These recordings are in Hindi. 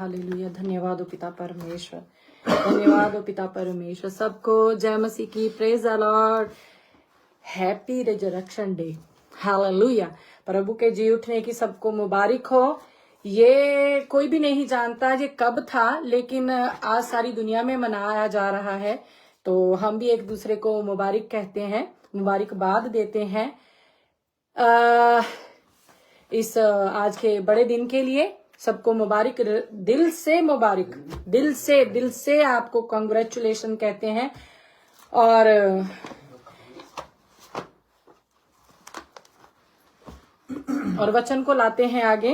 हालेलुया। धन्यवाद हो पिता परमेश्वर, धन्यवाद हो पिता परमेश्वर। सबको जय मसीह की, praise the Lord, happy resurrection day, hallelujah. प्रभु के जी उठने की सबको मुबारक हो। ये कोई भी नहीं जानता ये कब था, लेकिन आज सारी दुनिया में मनाया जा रहा है, तो हम भी एक दूसरे को मुबारक कहते हैं, मुबारकबाद देते हैं इस आज के बड़े दिन के लिए। सबको मुबारक, दिल से मुबारक, दिल से आपको कांग्रेचुलेशन कहते हैं। और वचन को लाते हैं आगे,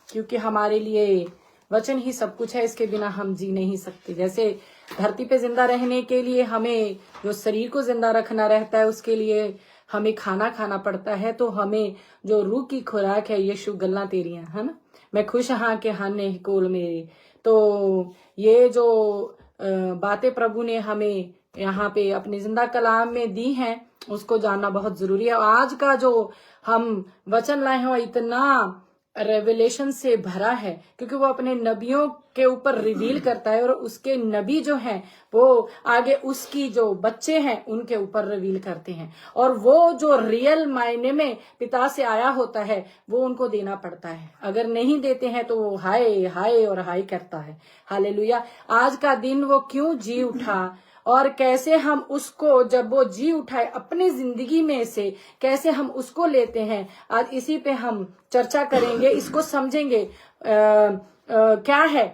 क्योंकि हमारे लिए वचन ही सब कुछ है, इसके बिना हम जी नहीं सकते। जैसे धरती पे जिंदा रहने के लिए हमें जो शरीर को जिंदा रखना रहता है, उसके लिए हमें खाना खाना पड़ता है, तो हमें जो रूह की खुराक है, यीशु गल्ला तेरियां, है ना। मैं खुश हाँ के हाने कोल मेरे। तो ये जो बातें प्रभु ने हमें यहाँ पे अपने जिंदा कलाम में दी हैं, उसको जानना बहुत जरूरी है। आज का जो हम वचन लाए हैं वो इतना रेवलेशन से भरा है, क्योंकि वो अपने नबियों के ऊपर रिवील करता है, और उसके नबी जो हैं वो आगे उसकी जो बच्चे हैं उनके ऊपर रिवील करते हैं, और वो जो रियल मायने में पिता से आया होता है वो उनको देना पड़ता है। अगर नहीं देते हैं तो वो हाय हाय और हाय करता है। हालेलुया। आज का दिन वो क्यों जी उठा, और कैसे हम उसको, जब वो जी उठाए अपनी जिंदगी में से, कैसे हम उसको लेते हैं, आज इसी पे हम चर्चा करेंगे, इसको समझेंगे। क्या है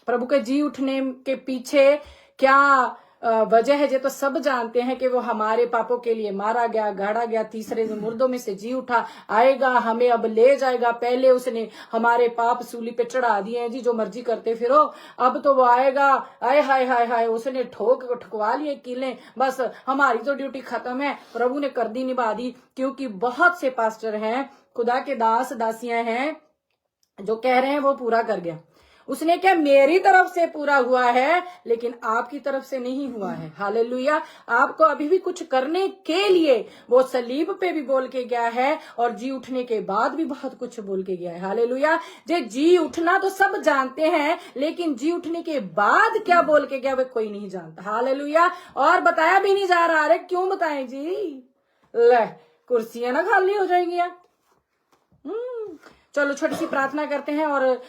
प्रभु के जी उठने के पीछे, क्या वजह है। ये तो सब जानते हैं कि वो हमारे पापों के लिए मारा गया, गाड़ा गया, तीसरे दिन मुर्दों में से जी उठा, आएगा, हमें अब ले जाएगा। पहले उसने हमारे पाप सूली पे चढ़ा दिए हैं जी, जो मर्जी करते फिरो, अब तो वो आएगा, आए हाय हाय हाय, उसने ठुकवा लिए किले, बस हमारी तो ड्यूटी खत्म है। प्रभु ने कर दी, निभा दी। क्योंकि बहुत से पास्टर हैं, खुदा के दास दासियां हैं, जो कह रहे हैं वो पूरा कर गया। उसने क्या, मेरी तरफ से पूरा हुआ है, लेकिन आपकी तरफ से नहीं हुआ है। हालेलुया। आपको अभी भी कुछ करने के लिए वो सलीब पे भी बोल के गया है, और जी उठने के बाद भी बहुत कुछ बोल के गया है। हालेलुया। जे जी उठना तो सब जानते हैं, लेकिन जी उठने के बाद क्या बोल के गया वो कोई नहीं जानता। हालेलुया। और बताया भी नहीं जा रहा। अरे क्यों बताएं जी, ले कुर्सियां ना खाली हो जाएंगी। चलो छोटी सी प्रार्थना करते हैं और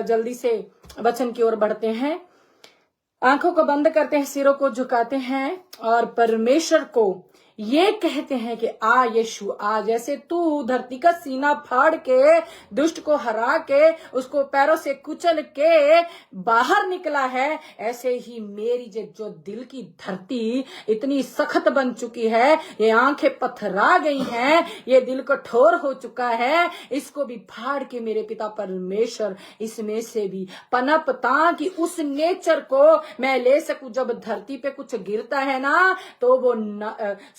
जल्दी से वचन की ओर बढ़ते हैं। आंखों को बंद करते हैं, सिरों को झुकाते हैं, और परमेश्वर को ये कहते हैं कि आ यीशु आ। जैसे तू धरती का सीना फाड़ के, दुष्ट को हरा के, उसको पैरों से कुचल के बाहर निकला है, ऐसे ही मेरी जो दिल की धरती इतनी सख्त बन चुकी है, ये आंखें पथरा गई हैं, ये दिल कठोर हो चुका है, इसको भी फाड़ के मेरे पिता परमेश्वर इसमें से भी पनपता कि उस नेचर को मैं ले सकूं। जब धरती पे कुछ गिरता है ना, तो वो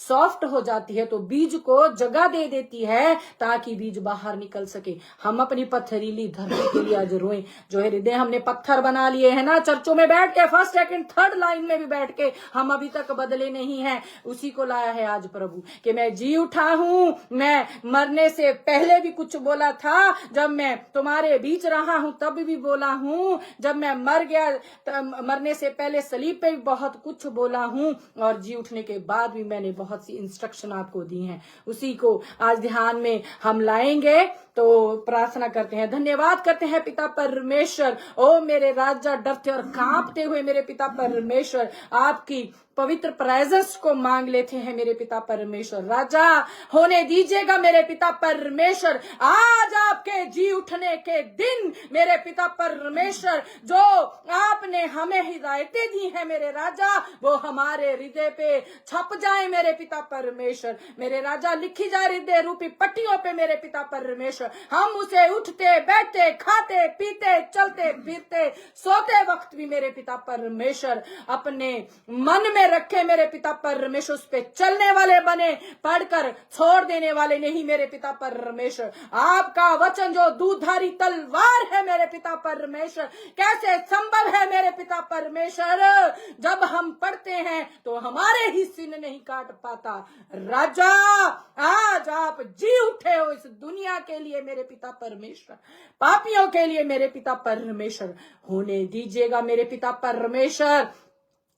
सॉफ्ट हो जाती है, तो बीज को जगह दे देती है ताकि बीज बाहर निकल सके। हम अपनी पत्थरीली धरती के लिए आज रोएं। जो हृदय हमने पत्थर बना लिए है ना, चर्चों में बैठ के, फर्स्ट सेकंड थर्ड लाइन में भी बैठ के हम अभी तक बदले नहीं हैं, उसी को लाया है आज प्रभु कि मैं जी उठा हूं। मैं मरने से पहले भी कुछ बोला था, जब मैं तुम्हारे बीच रहा हूं तब भी बोला हूं, जब मैं मर गया, मरने से पहले सलीब पे भी बहुत कुछ बोला हूं, और जी उठने के बाद भी मैंने बहुत सी इंस्ट्रक्शन आपको दी हैं। उसी को आज ध्यान में हम लाएंगे। तो प्रार्थना करते हैं, धन्यवाद करते हैं पिता परमेश्वर। ओ मेरे राजा, डरते और कांपते हुए मेरे पिता परमेश्वर आपकी पवित्र प्रेजेंस को मांग लेते हैं मेरे पिता परमेश्वर। राजा होने दीजिएगा मेरे पिता परमेश्वर, आज आपके जी उठने के दिन मेरे पिता परमेश्वर, जो आपने हमें हिदायतें दी हैं मेरे राजा, वो हमारे हृदय पे छप जाए मेरे पिता परमेश्वर। मेरे राजा लिखी जाए हृदय रूपी पट्टियों पे मेरे पिता परमेश्वर। हम उसे उठते बैठते खाते पीते चलते फिरते सोते वक्त भी मेरे पिता परमेश्वर अपने मन में बनाए रखे मेरे पिता परमेश्वर, उस पे चलने वाले बने, पढ़कर छोड़ देने वाले नहीं मेरे पिता परमेश्वर। आपका वचन जो दूधारी तलवार है मेरे पिता परमेश्वर, कैसे संभव है मेरे पिता परमेश्वर, जब हम पढ़ते हैं तो हमारे ही सिन नहीं काट पाता। राजा आज आप जी उठे हो इस दुनिया के लिए मेरे पिता परमेश्वर, पापियों के लिए मेरे पिता परमेश्वर। होने दीजिएगा मेरे पिता परमेश्वर,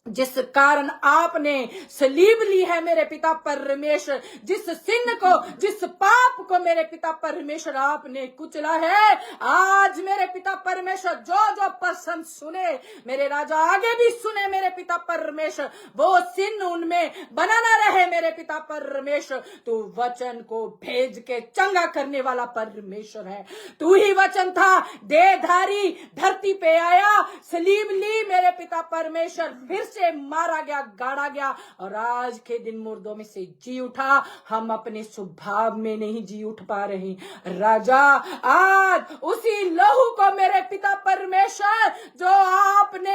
जिस कारण आपने सलीब ली है मेरे पिता परमेश्वर, जिस सिन को, जिस पाप को मेरे पिता परमेश्वर आपने कुचला है, आज मेरे पिता परमेश्वर जो जो पर्सन सुने मेरे राजा, आगे भी सुने मेरे पिता परमेश्वर, वो सिन उनमें बना ना रहे मेरे पिता परमेश्वर। तू वचन को भेज के चंगा करने वाला परमेश्वर है। तू ही वचन था, देहधारी धरती पे आया, सलीब ली मेरे पिता परमेश्वर, फिर से मारा गया, गाड़ा गया, और आज के दिन मुर्दों में से जी उठा। हम अपने स्वभाव में नहीं जी उठ पा रहे राजा, आज उसी लहू को मेरे पिता परमेश्वर जो आपने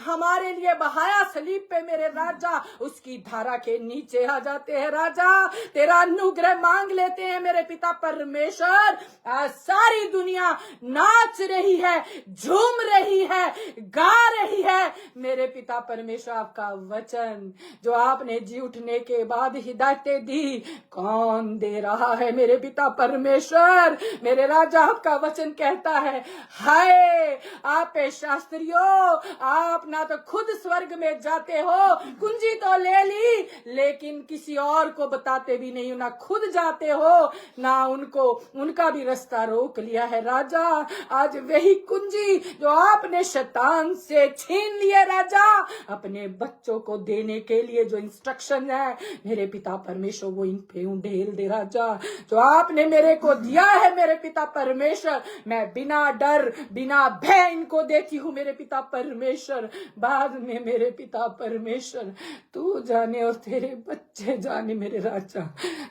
हमारे लिए बहाया सलीब पे मेरे राजा, उसकी धारा के नीचे आ जाते हैं राजा, तेरा अनुग्रह मांग लेते हैं मेरे पिता परमेश्वर। आज सारी दुनिया नाच रही है, झूम रही है, गा रही है मेरे पिता परमेश्वर। आपका वचन जो आपने जी उठने के बाद हिदायतें दी, कौन दे रहा है मेरे पिता परमेश्वर? मेरे राजा आपका वचन कहता है, हाय आप शास्त्रियों, आप ना तो खुद स्वर्ग में जाते हो, कुंजी तो ले ली, लेकिन किसी और को बताते भी नहीं, ना खुद जाते हो, ना उनको, उनका भी रास्ता रोक लिया है राजा। आज वही कुंजी जो आपने शैतान से छीन लिए राजा, अपने बच्चों को देने के लिए जो इंस्ट्रक्शन है मेरे पिता परमेश्वर, वो इन पे उंडेल दे राजा, जो आपने मेरे को दिया है मेरे पिता परमेश्वर। मैं बिना डर बिना भय इनको देती हूँ मेरे पिता परमेश्वर। बाद में मेरे पिता परमेश्वर तू जाने और तेरे बच्चे जाने मेरे राजा,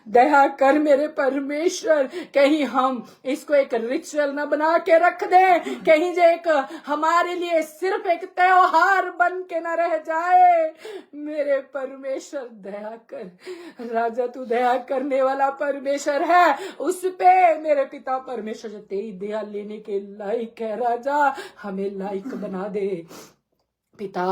दया कर मेरे परमेश्वर। कहीं हम इसको एक रिचुअल न बना के रख दे, कहीं जो एक हमारे लिए सिर्फ एक त्योहार बन के न रह जाए मेरे परमेश्वर। दया कर राजा, तू दया करने वाला परमेश्वर है, उस पे मेरे पिता परमेश्वर जो तेरी दया लेने के लायक है राजा, हमें लायक बना दे पिता।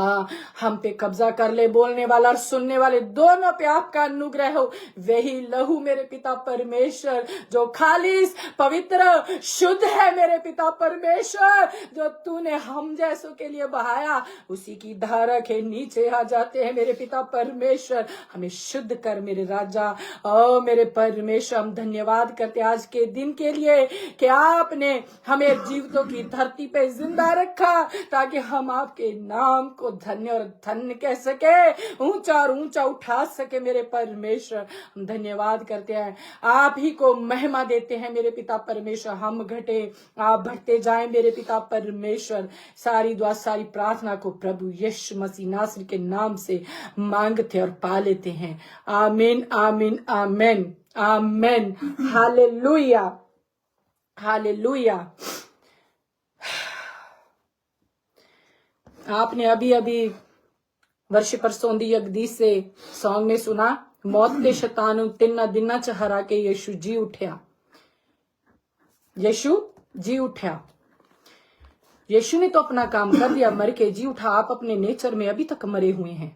हम पे कब्जा कर ले, बोलने वाला और सुनने वाले दोनों पे आपका अनुग्रह हो। वही लहू मेरे पिता परमेश्वर जो खालिस पवित्र शुद्ध है मेरे पिता परमेश्वर, जो तूने हम जैसों के लिए बहाया, उसी की धारा के नीचे आ जाते हैं मेरे पिता परमेश्वर। हमें शुद्ध कर मेरे राजा। ओ मेरे परमेश्वर, हम धन्यवाद करते आज के दिन के लिए कि आपने हमें जीवितों की धरती पे जिंदा रखा, ताकि हम आपके नाम को धन्य और धन्य कह सके, ऊंचा और ऊंचा उठा सके मेरे परमेश्वर। हम धन्यवाद करते हैं, आप ही को महिमा देते हैं मेरे पिता परमेश्वर। हम घटे आप बढ़ते जाएं मेरे पिता परमेश्वर। सारी दुआ सारी प्रार्थना को प्रभु यीशु मसीह नासरी के नाम से मांगते और पा लेते हैं। आमीन आमीन आमीन आमीन। Hallelujah hallelujah. आपने अभी अभी वर्षिपर सोंदी अगदी से सॉन्ग में सुना, मौत के शैतान तिन्ना दिना च हरा के यीशु जी उठया। यीशु जी उठया, यीशु ने तो अपना काम कर दिया, मर के जी उठा। आप अपने नेचर में अभी तक मरे हुए हैं।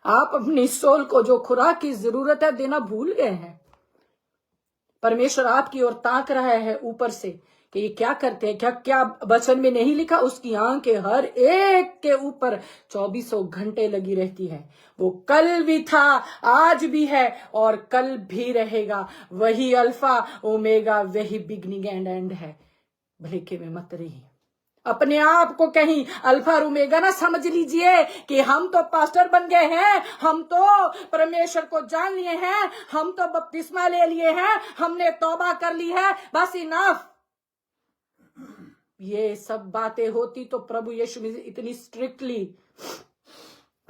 आप अपनी सोल को जो खुराक की जरूरत है देना भूल गए हैं। परमेश्वर आपकी ओर ताक रहा है ऊपर से कि ये क्या करते हैं। क्या क्या वचन में नहीं लिखा, उसकी आंखें हर एक के ऊपर 24 घंटे लगी रहती है। वो कल भी था, आज भी है और कल भी रहेगा। वही अल्फा ओमेगा, वही बिगनिंग एंड एंड है। भलेखे में मत रही, अपने आप को कहीं अल्फा और ओमेगा ना समझ लीजिए कि हम तो पास्टर बन गए हैं, हम तो परमेश्वर को जान लिए हैं, हम तो बपतिस्मा ले लिए हैं, हमने तौबा कर ली है, बस इनफ। ये सब बातें होती तो प्रभु यीशु इतनी स्ट्रिक्टली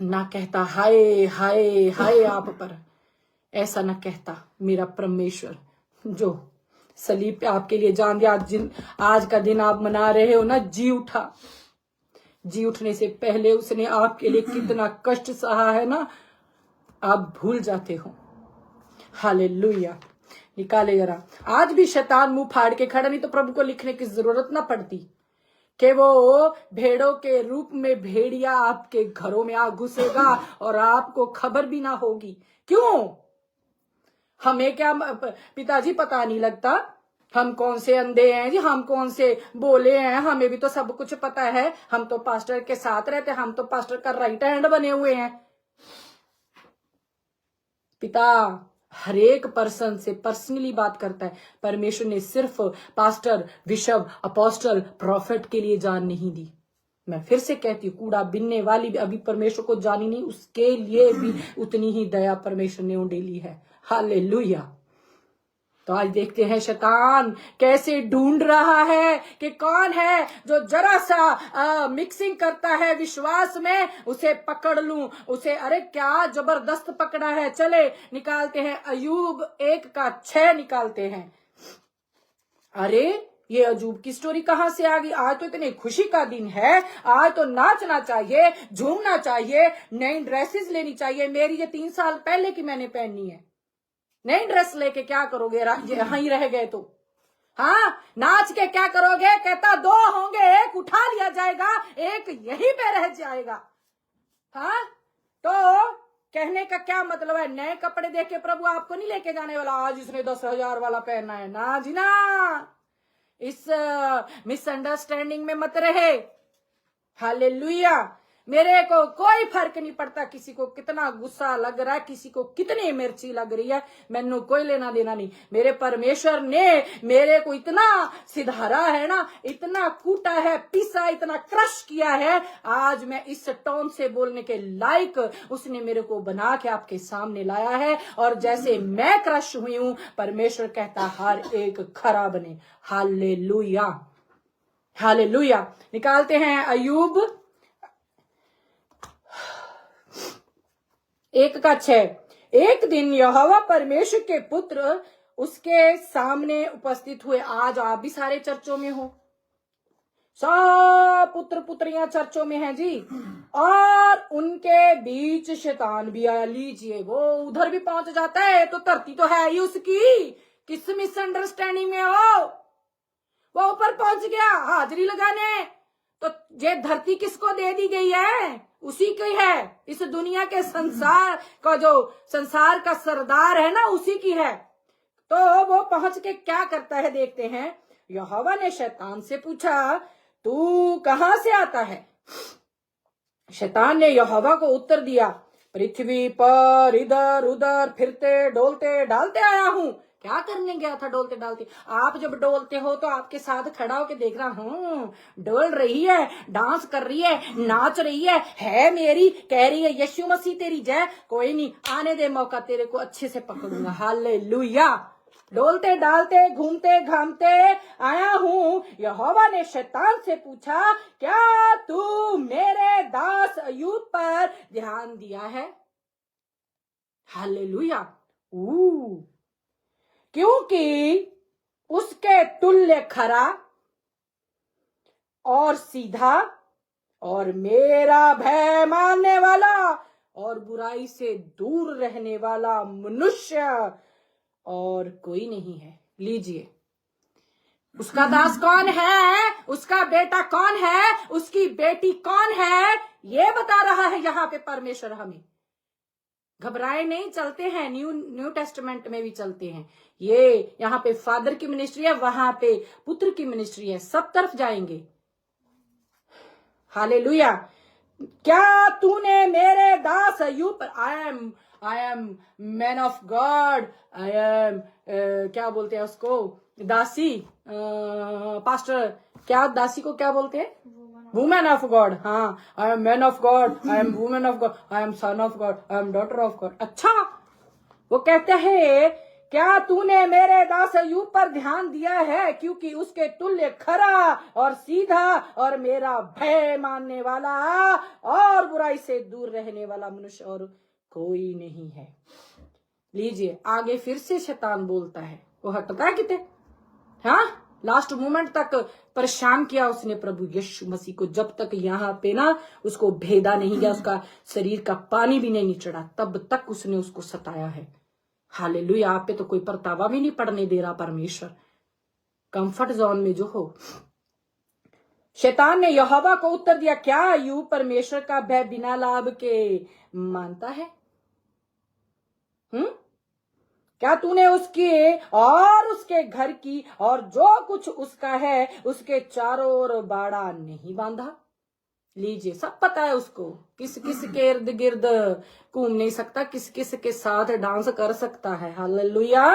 ना कहता, हाय हाय हाय आप पर, ऐसा ना कहता। मेरा परमेश्वर जो सलीब पे आपके लिए जान दिया, आज का दिन आप मना रहे हो ना, जी उठा। जी उठने से पहले उसने आपके लिए कितना कष्ट सहा है ना, आप भूल जाते हो। हालेलुया। निकाले जरा। आज भी शैतान मुंह फाड़ के खड़ा, नहीं तो प्रभु को लिखने की जरूरत ना पड़ती कि वो भेड़ों के रूप में भेड़िया आपके घरों में आ घुसेगा और आपको खबर भी ना होगी। क्यों? हमें क्या पिताजी पता नहीं लगता हम कौन से अंधे हैं जी, हम कौन से बोले हैं, हमें भी तो सब कुछ पता है। हम तो पास्टर के साथ रहते, हम तो पास्टर का राइट हैंड बने हुए हैं। पिता हर एक पर्सन से पर्सनली बात करता है। परमेश्वर ने सिर्फ पास्टर, बिशप, अपोस्टल, प्रॉफिट के लिए जान नहीं दी। मैं फिर से कहती हूँ, कूड़ा बिनने वाली भी अभी परमेश्वर को जानी नहीं, उसके लिए भी उतनी ही दया परमेश्वर ने उंडेली है। हालेलुया। तो आज देखते हैं शैतान कैसे ढूंढ रहा है कि कौन है जो जरा सा मिक्सिंग करता है विश्वास में, उसे पकड़ लूं, उसे। अरे क्या जबरदस्त पकड़ा है। चले निकालते हैं अयूब 1:6 निकालते हैं। अरे ये अजूब की स्टोरी कहां से आ गई? आज तो इतनी खुशी का दिन है, आज तो नाचना चाहिए, झूमना चाहिए, नई ड्रेसेस लेनी चाहिए। मेरी ये 3 साल पहले की मैंने पहनी है। नई ड्रेस लेके क्या करोगे? यहां ही रह गए तो? हाँ, नाच के क्या करोगे? कहता 2 होंगे, एक उठा लिया जाएगा, एक यहीं पे रह जाएगा। हाँ, तो कहने का क्या मतलब है? नए कपड़े देख के प्रभु आपको नहीं लेके जाने वाला। आज इसने 10,000 वाला पहना है ना जी ना। इस मिसअंडरस्टैंडिंग में मत रहे। हालेलुया। मेरे को कोई फर्क नहीं पड़ता किसी को कितना गुस्सा लग रहा है, किसी को कितनी मिर्ची लग रही है, मैनू कोई लेना देना नहीं। मेरे परमेश्वर ने मेरे को इतना सिधारा है ना, इतना कूटा है, पीसा, इतना क्रश किया है, आज मैं इस टोन से बोलने के लायक उसने मेरे को बना के आपके सामने लाया है। और जैसे मैं क्रश हुई हूं, परमेश्वर कहता हर एक खरा बने। हालेलुया। हालेलुया। निकालते हैं अयूब 1:6। एक दिन यहोवा परमेश्वर के पुत्र उसके सामने उपस्थित हुए। आज आप भी सारे चर्चों में हो, सब पुत्र पुत्रियां चर्चों में हैं जी, और उनके बीच शैतान भी आया। लीजिए, वो उधर भी पहुंच जाता है, तो धरती तो है ही उसकी। किस मिसअंडरस्टैंडिंग में हो? वो ऊपर पहुंच गया हाजिरी लगाने। तो ये धरती किसको दे दी गई है? उसी की है। इस दुनिया के संसार का जो संसार का सरदार है ना, उसी की है। तो वो पहुंच के क्या करता है देखते हैं। यहोवा ने शैतान से पूछा, तू कहां से आता है? शैतान ने यहोवा को उत्तर दिया, पृथ्वी पर इधर उधर फिरते डोलते डालते आया हूं। क्या करने गया था डोलते डालते? आप जब डोलते हो तो आपके साथ खड़ा होके देख रहा हूं, डोल रही है, डांस कर रही है, नाच रही है मेरी, कह रही है यीशु मसीह तेरी जय। कोई नहीं, आने दे मौका, तेरे को अच्छे से पकड़ूंगा। हालेलुया। डोलते डालते घूमते घामते आया हूं। यहोवा ने शैतान से पूछा, क्या तू मेरे दास अय्यूब पर ध्यान दिया है? हालेलुया। क्योंकि उसके तुल्य खरा और सीधा और मेरा भय मानने वाला और बुराई से दूर रहने वाला मनुष्य और कोई नहीं है। लीजिए, उसका दास कौन है, उसका बेटा कौन है, उसकी बेटी कौन है, ये बता रहा है यहां पे परमेश्वर हमें। घबराए नहीं, चलते हैं, न्यू टेस्टामेंट में भी चलते हैं। ये यहाँ पे फादर की मिनिस्ट्री है, वहां पे पुत्र की मिनिस्ट्री है, सब तरफ जाएंगे। हालेलुया। क्या तूने मेरे दास अय्यूब पर, आई am man of God, I M क्या बोलते हैं उसको, दासी, पास्टर, क्या दासी को क्या बोलते हैं? Women of God. हाँ, I am man of God, I am women of God, I am son of God, I am daughter of God. अच्छा, वो कहते हैं, क्या तूने मेरे दास अय्यूब पर ध्यान दिया है? क्योंकि उसके तुल्य खरा और सीधा और मेरा भय मानने वाला और बुराई से दूर रहने वाला मनुष्य और कोई नहीं है। लीजिए, आगे फिर से शैतान बोलता है। वो हटता है कितने? हाँ, लास्ट मोमेंट तक परेशान किया उसने प्रभु यीशु मसीह को, जब तक यहाँ पे ना उसको भेदा नहीं गया, उसका शरीर का पानी भी नहीं चढ़ा, तब तक उसने उसको सताया है। हालेलुया। आप पे तो कोई परतावा भी नहीं पड़ने दे रहा परमेश्वर। कंफर्ट जोन में जो हो। शैतान ने यहोवा को उत्तर दिया, क्या अय्यूब परमेश्वर का भय बिना लाभ के मानता है? क्या तूने उसके और उसके घर की और जो कुछ उसका है उसके चारों ओर बाड़ा नहीं बांधा? लीजिए, सब पता है उसको, किस किस के इर्द गिर्द घूम नहीं सकता, किस किस के साथ डांस कर सकता है। हालेलुया।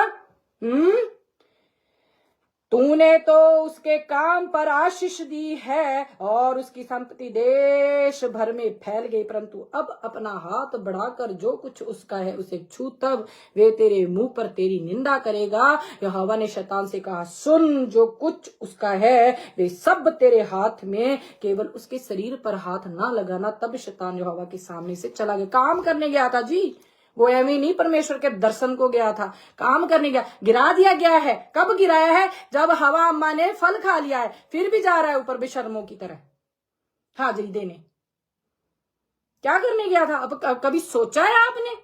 तूने तो उसके काम पर आशीष दी है और उसकी संपत्ति देश भर में फैल गई, परंतु अब अपना हाथ बढ़ाकर जो कुछ उसका है उसे छू, तब वे तेरे मुंह पर तेरी निंदा करेगा। यहोवा ने शैतान से कहा, सुन, जो कुछ उसका है वे सब तेरे हाथ में, केवल उसके शरीर पर हाथ ना लगाना। तब शैतान यहोवा के सामने से चला गया। काम करने गया था जी, वो एवं नहीं परमेश्वर के दर्शन को गया था, काम करने गया। गिरा दिया गया है। कब गिराया है? जब हवा अम्मा ने फल खा लिया है, फिर भी जा रहा है ऊपर बेशर्मों की तरह हाजिरी देने। क्या करने गया था? अब कभी सोचा है आपने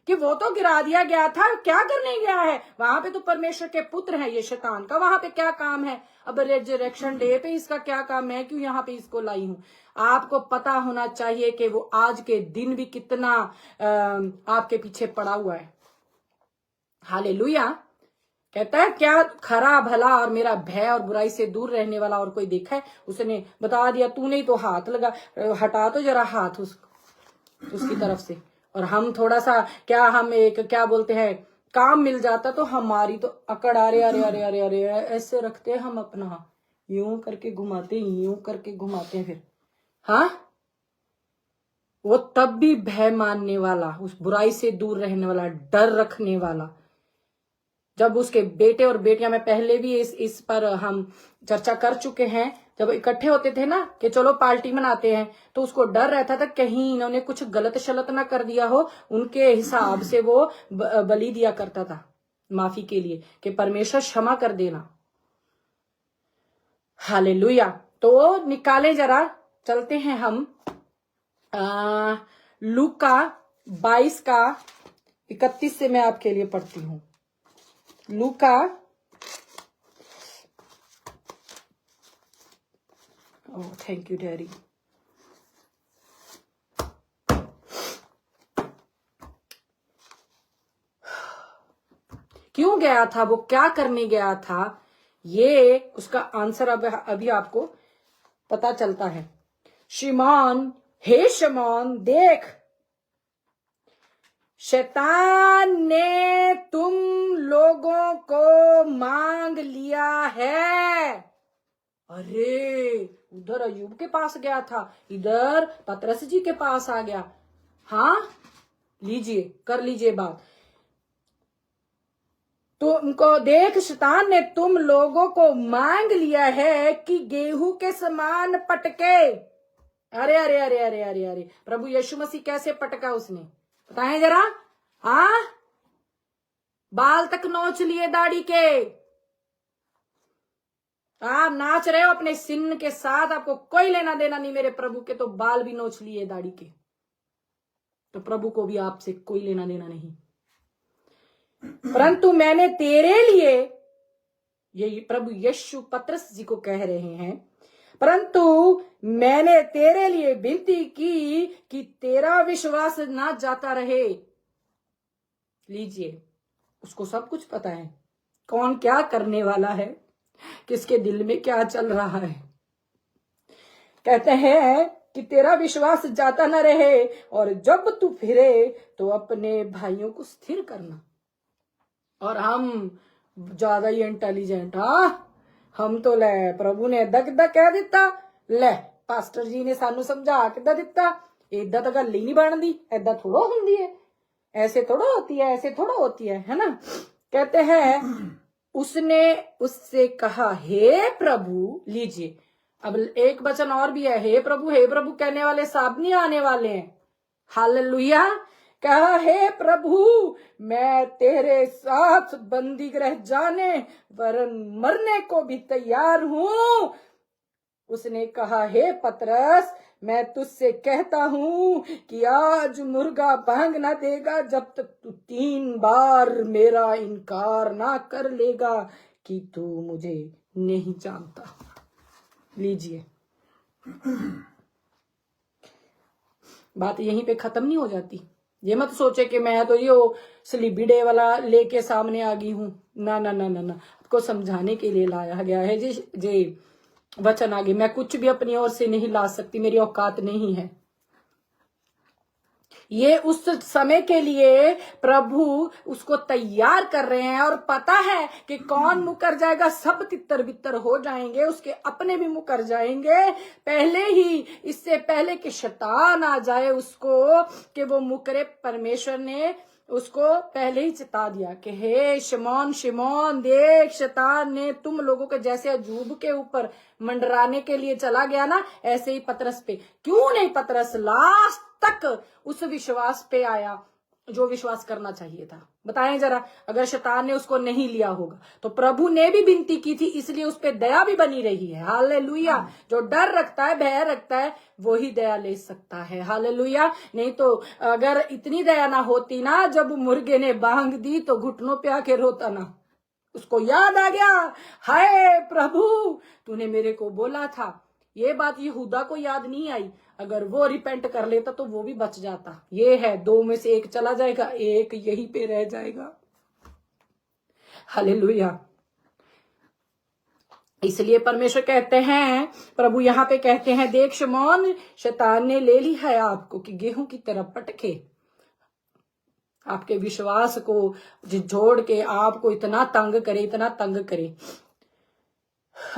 कि वो तो गिरा दिया गया था, क्या करने गया है? वहां पे तो परमेश्वर के पुत्र है, ये शैतान का वहां पे क्या काम है? अब रेजरेक्शन डे पे इसका क्या काम है? क्यों यहाँ पे इसको लाई हूं? आपको पता होना चाहिए कि वो आज के दिन भी कितना आपके पीछे पड़ा हुआ है। हालेलुया। कहता है, क्या खरा भला और मेरा भय और बुराई से दूर रहने वाला और कोई देखा है? उसने बता दिया, तूने तो हाथ लगा, हटा तो जरा हाथ उसकी तरफ से। और हम थोड़ा सा हम एक क्या बोलते हैं, काम मिल जाता तो हमारी तो अकड़, अरे अरे अरे अरे अरे ऐसे रखते हैं हम अपना, यूं करके घुमाते, यूं करके घुमाते हैं। फिर वो तब भी भय मानने वाला, उस बुराई से दूर रहने वाला, डर रखने वाला। जब उसके बेटे और बेटियां, मैं पहले भी इस पर हम चर्चा कर चुके हैं, जब इकट्ठे होते थे ना कि चलो पार्टी मनाते हैं, तो उसको डर रहता था कहीं इन्होंने कुछ गलत शलत ना कर दिया हो। उनके हिसाब से वो बलि दिया करता था माफी के लिए, कि परमेश्वर क्षमा कर देना। हालेलुया। तो निकाले जरा, चलते हैं हम लूका 22 का 31 से मैं आपके लिए पढ़ती हूं। लूका थैंक यू डैडी। क्यों गया था वो, क्या करने गया था, ये उसका आंसर अभी आपको पता चलता है। शिमोन, हे शिमोन, देख, शैतान ने तुम लोगों को मांग लिया है। अरे, उधर अय्यूब के पास गया था, इधर पतरस जी के पास आ गया। हाँ, लीजिए, कर लीजिए बात। तुमको देख, शैतान ने तुम लोगों को मांग लिया है कि गेहूं के समान पटके। अरे अरे अरे अरे अरे अरे, प्रभु यीशु मसीह कैसे पटका उसने, बताएं जरा। बाल तक नोच लिए दाढ़ी के। आप नाच रहे हो अपने सिन के साथ, आपको कोई लेना देना नहीं मेरे प्रभु के, तो बाल भी नोच लिए दाढ़ी के, तो प्रभु को भी आपसे कोई लेना देना नहीं। परंतु मैंने तेरे लिए, ये प्रभु यीशु पतरस जी को कह रहे हैं, परंतु मैंने तेरे लिए विनती की कि तेरा विश्वास ना जाता रहे। लीजिए, उसको सब कुछ पता है, कौन क्या करने वाला है, किसके दिल में क्या चल रहा है। कहते हैं कि तेरा विश्वास जाता न रहे, और जब तू फिरे तो अपने भाइयों को स्थिर करना। और हम ज्यादा ही इंटेलिजेंट, हम तो ले प्रभु ने ਏਦਾਂ ਕਿੱਦਾਂ ਕਹਿ ਦਿੱਤਾ, ਲੈ ਪਾਸਟਰ ਜੀ ਨੇ ਸਾਨੂੰ ਸਮਝਾ ਕਿੱਦਾਂ ਦਿੱਤਾ, ਏਦਾਂ ਤਾਂ ਗੱਲ ਹੀ नहीं ਬਣਦੀ, ਏਦਾਂ थोड़ा ਹੁੰਦੀ है, ऐसे थोड़ा होती है, ऐसे थोड़ा होती है ना। कहते हैं उसने उससे कहा, हे प्रभु, लीजिए, अब एक वचन और भी है, हे प्रभु कहने वाले सब नहीं आने वाले हैं। हालेलुया। कहा, हे प्रभु, मैं तेरे साथ बंदी गृह जाने वरन मरने को भी तैयार हूं। उसने कहा, हे पतरस, मैं तुझसे कहता हूं कि आज मुर्गा बांग ना देगा जब तक तू 3 बार मेरा इनकार ना कर लेगा कि तू मुझे नहीं जानता। लीजिए, बात यहीं पे खत्म नहीं हो जाती। ये मत सोचे कि मैं तो ये स्लीपी डे वाला लेके सामने आ गई हूं। ना ना ना ना ना, आपको समझाने के लिए लाया गया है जी वचन आगे। मैं कुछ भी अपनी ओर से नहीं ला सकती, मेरी औकात नहीं है। ये उस समय के लिए प्रभु उसको तैयार कर रहे हैं, और पता है कि कौन मुकर जाएगा। सब तितर बितर हो जाएंगे, उसके अपने भी मुकर जाएंगे पहले ही, इससे पहले कि शैतान आ जाए उसको कि वो मुकरे। परमेश्वर ने उसको पहले ही चिता दिया कि हे शिमोन शिमोन, देख शैतान ने तुम लोगों के जैसे अजूब के ऊपर मंडराने के लिए चला गया ना, ऐसे ही पतरस पे। क्यों नहीं पतरस लास्ट तक उस विश्वास पे आया जो विश्वास करना चाहिए था? बताएं जरा। अगर शैतान ने उसको नहीं लिया होगा तो प्रभु ने भी विनती की थी, इसलिए उस पे दया भी बनी रही है। हालेलुया। जो डर रखता है, भय रखता है, वो ही दया ले सकता है। हालेलुया। नहीं तो अगर इतनी दया ना होती ना, जब मुर्गे ने बांग दी तो घुटनों पे आके रोता ना। उसको याद आ गया, हाय प्रभु, तूने मेरे को बोला था। ये बात यहूदा को याद नहीं आई। अगर वो रिपेंट कर लेता तो वो भी बच जाता। ये है, 2 में से 1 चला जाएगा, 1 यहीं पे रह जाएगा। हालेलुया। इसलिए परमेश्वर कहते हैं, प्रभु यहां पे कहते हैं, देख शमौन, शैतान ने ले ली है आपको कि गेहूं की तरह पटके, आपके विश्वास को झिझोड़ के आपको इतना तंग करे, इतना तंग करे।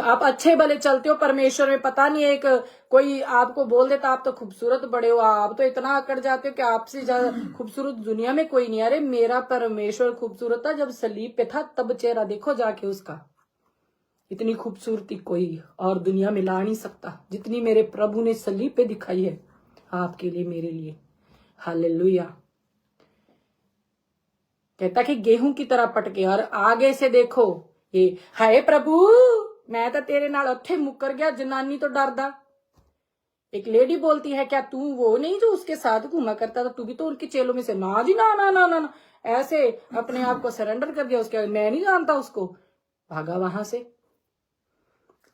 आप अच्छे भले चलते हो परमेश्वर में, पता नहीं एक कोई आपको बोल देता आप तो खूबसूरत बड़े हो, आप तो इतना अकड़ जाते हो कि आपसे ज्यादा खूबसूरत दुनिया में कोई नहीं। अरे मेरा परमेश्वर खूबसूरत था जब सलीब पे था, तब चेहरा देखो जाके उसका। इतनी खूबसूरती कोई और दुनिया में ला नहीं सकता जितनी मेरे प्रभु ने सलीब पे दिखाई है आपके लिए, मेरे लिए। हालेलुया। कहता कि गेहूं की तरह पटके, और आगे से देखो ये, हाय प्रभु, मैं तो तेरे नाल उत्थे मुकर गया, जनानी तो डरदा। एक लेडी बोलती है, क्या तू वो नहीं जो उसके साथ घूमा करता था, तू भी तो उनके चेलों में से? ना जी ना ना ना ना, ना। ऐसे अपने आप को सरेंडर कर दिया उसके, मैं नहीं जानता उसको, भागा वहां से।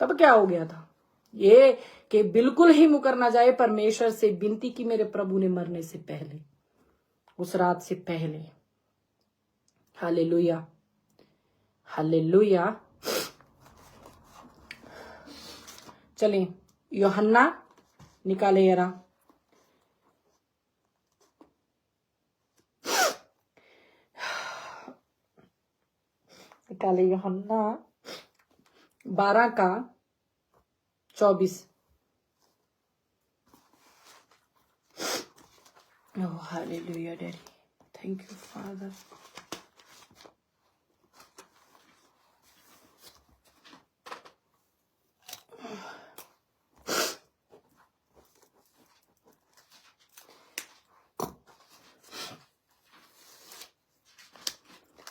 तब क्या हो गया था? ये कि बिल्कुल ही मुकर ना जाए। परमेश्वर से विनती की मेरे प्रभु ने मरने से पहले, उस रात से पहले। Hallelujah, hallelujah. चलें, यूहन्ना निकाले जरा। निकाले यूहन्ना 12:24। Oh hallelujah daddy, thank you Father.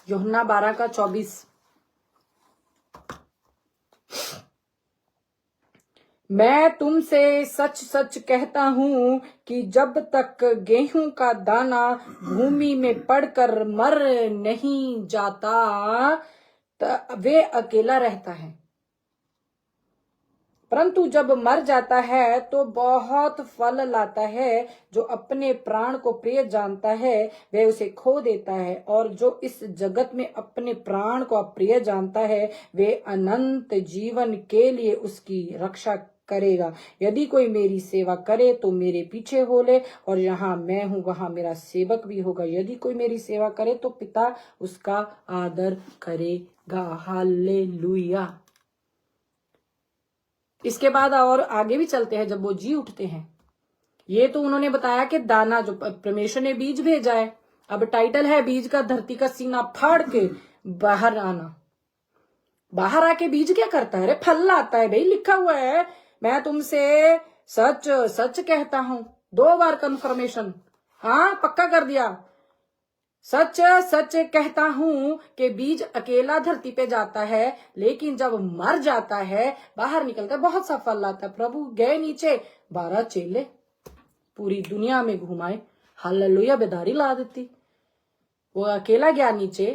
यूहन्ना 12:24। मैं तुमसे सच सच कहता हूं कि जब तक गेहूं का दाना भूमि में पड़कर मर नहीं जाता वे अकेला रहता है, परंतु जब मर जाता है तो बहुत फल लाता है। जो अपने प्राण को प्रिय जानता है वह उसे खो देता है, और जो इस जगत में अपने प्राण को अप्रिय जानता है वे अनंत जीवन के लिए उसकी रक्षा करेगा। यदि कोई मेरी सेवा करे तो मेरे पीछे हो ले, और जहां मैं हूं वहां मेरा सेवक भी होगा। यदि कोई मेरी सेवा करे तो पिता उसका आदर करेगा। हालेलुया। इसके बाद और आगे भी चलते हैं, जब वो जी उठते हैं। ये तो उन्होंने बताया कि दाना जो परमेश्वर ने बीज भेजा है, अब टाइटल है बीज का धरती का सीना फाड़ के बाहर आना। बाहर आके बीज क्या करता है? अरे फल लाता है भाई, लिखा हुआ है। मैं तुमसे सच सच कहता हूं, 2 बार कंफर्मेशन। हाँ, पक्का कर दिया। सच सच कहता हूं कि बीज अकेला धरती पे जाता है, लेकिन जब मर जाता है बाहर निकलता है, बहुत सा फल लाता है। प्रभु गए नीचे, 12 चेले पूरी दुनिया में घुमाए, हालेलुया, बेदारी ला देती। वो अकेला गया नीचे,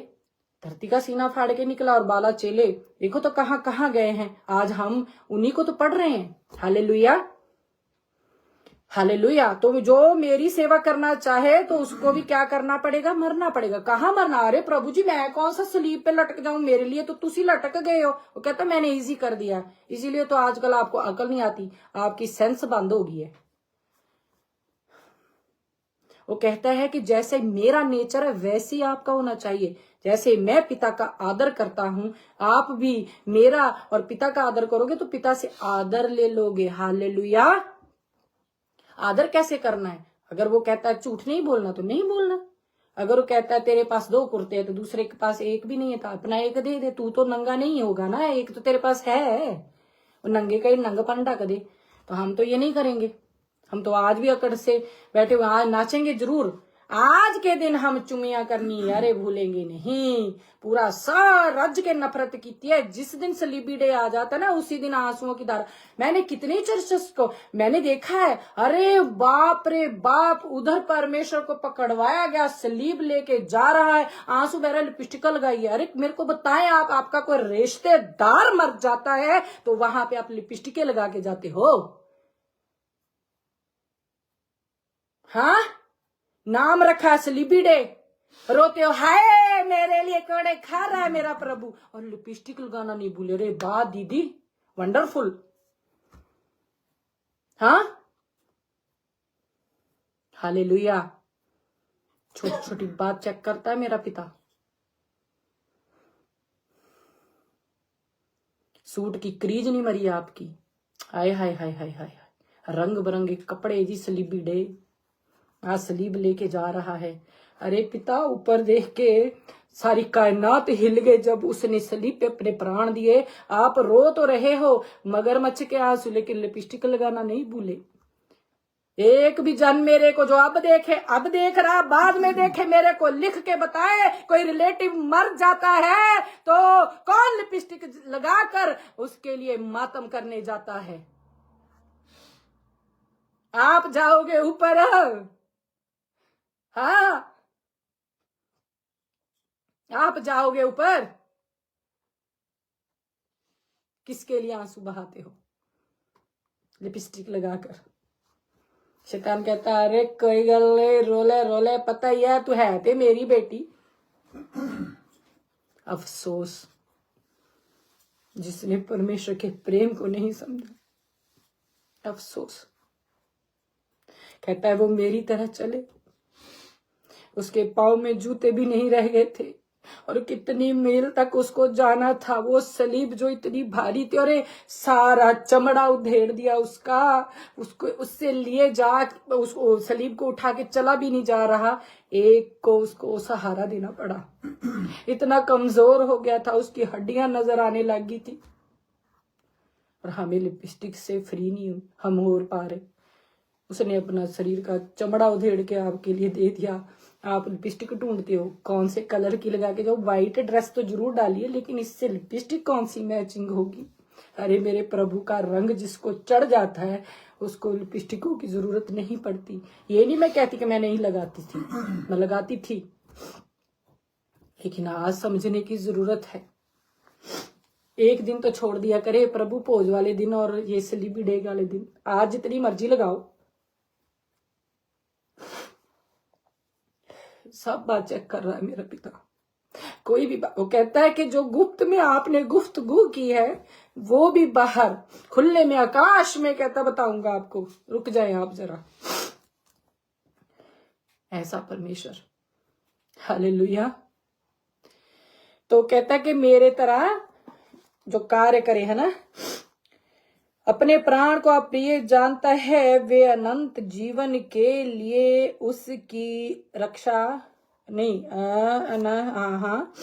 धरती का सीना फाड़ के निकला, और 12 चेले देखो तो कहां कहां गए हैं। आज हम उन्हीं को तो पढ़ रहे हैं। Hallelujah, hallelujah. तो जो मेरी सेवा करना चाहे तो उसको भी क्या करना पड़ेगा? मरना पड़ेगा। कहाँ मरना? अरे प्रभु जी, मैं कौन सा सलीब पे लटक जाऊं? मेरे लिए तो तुसी लटक गए हो। वो कहता मैंने इजी कर दिया, इसीलिए तो आजकल आपको अकल नहीं आती, आपकी सेंस बंद हो गई है। वो कहता है कि जैसे मेरा नेचर है वैसे ही आपका होना चाहिए। जैसे मैं पिता का आदर करता हूं, आप भी मेरा और पिता का आदर करोगे तो पिता से आदर ले लोगे। हालेलुया। आदर कैसे करना है? अगर वो कहता है झूठ नहीं बोलना तो नहीं बोलना। अगर वो कहता है तेरे पास 2 कुर्ते हैं तो दूसरे के पास एक भी नहीं है तो अपना एक दे दे। तू तो नंगा नहीं होगा ना, एक तो तेरे पास है, वो नंगे का ही नंगापन ढक दे। तो हम तो ये नहीं करेंगे। हम तो आज भी अकड़ से बैठे हुए, आज नाचेंगे जरूर। आज के दिन हम चुमिया करनी अरे भूलेंगे नहीं। पूरा सार रज के नफरत की है। जिस दिन सलीबी डे आ जाता है ना, उसी दिन आंसुओं की धारा। मैंने कितनी चर्चस को मैंने देखा है, अरे बाप रे बाप, उधर परमेश्वर को पकड़वाया गया, सलीब लेके जा रहा है, आंसू बह रहा, लिपस्टिक लगाई है। अरे मेरे को बताएं, आप आपका कोई रिश्तेदार मर जाता है तो वहां पे आप लिपस्टिकें लगा के जाते हो? हाँ, नाम रखा सलीबी डे, रोते हो हाय मेरे लिए कोड़े खा रहा है मेरा प्रभु, और लिपस्टिक लगाना नहीं भूले। रे वाह दीदी, वंडरफुल। हाँ, हालेलुया। छोटी छोटी बात चेक करता है मेरा पिता। सूट की क्रीज नहीं मरी आपकी। हाय हाय हाय हाय हाय, रंग बिरंगे कपड़े जी, सलीबी डे, आज सलीब लेके जा रहा है। अरे पिता, ऊपर देख के सारी कायनात हिल गई जब उसने सलीब पे अपने प्राण दिए। आप रो तो रहे हो मगरमच्छ के आंसू, लेकिन लिपस्टिक लगाना नहीं भूले। एक भी जन मेरे को जो अब देखे, अब देख रहा, बाद में देखे, मेरे को लिख के बताए। कोई रिलेटिव मर जाता है तो कौन लिपस्टिक लगाकर उसके लिए मातम करने जाता है? आप जाओगे ऊपर। हाँ, आप जाओगे ऊपर, किसके लिए आंसू बहाते हो? लिपस्टिक लगाकर। शैतान कहता है अरे कोई गल नहीं, रोले रोले, पता ही है तू है ते मेरी बेटी। अफसोस जिसने परमेश्वर के प्रेम को नहीं समझा। अफसोस। कहता है वो मेरी तरह चले, उसके पाँव में जूते भी नहीं रह गए थे, और कितनी मील तक उसको जाना था। वो सलीब जो इतनी भारी थी, और सारा चमड़ा उधेड़ दिया उसका, उसको उससे लिए जा, उसको सलीब को उठा के चला भी नहीं जा रहा, एक को उसको सहारा देना पड़ा। इतना कमजोर हो गया था, उसकी हड्डियां नजर आने लगी थी। और हमें लिपस्टिक से फ्री नहीं हम हो पा रहे। उसने अपना शरीर का चमड़ा उधेड़ के आपके लिए दे दिया। आप लिपस्टिक ढूंढते हो कौन से कलर की लगा के, जो व्हाइट ड्रेस तो जरूर डालिए, लेकिन इससे लिपस्टिक कौन सी मैचिंग होगी? अरे मेरे प्रभु का रंग जिसको चढ़ जाता है उसको लिपस्टिकों की जरूरत नहीं पड़ती। ये नहीं मैं कहती कि मैं नहीं लगाती थी, मैं लगाती थी, लेकिन आज समझने की जरूरत है। एक दिन तो छोड़ दिया करे प्रभु, भोज वाले दिन और ये सलीबी डे वाले दिन। आज जितनी मर्जी लगाओ, सब बात चेक कर रहा है मेरा पिता। कोई भी वो कहता है कि जो गुप्त में आपने गुफ्तगू की है वो भी बाहर खुले में आकाश में कहता बताऊंगा आपको। रुक जाए आप जरा। ऐसा परमेश्वर, हालेलुया। तो कहता है कि मेरे तरह जो कार्य करे है ना, अपने प्राण को आप प्रिय जानता है, वे अनंत जीवन के लिए उसकी रक्षा नहीं। हाँ,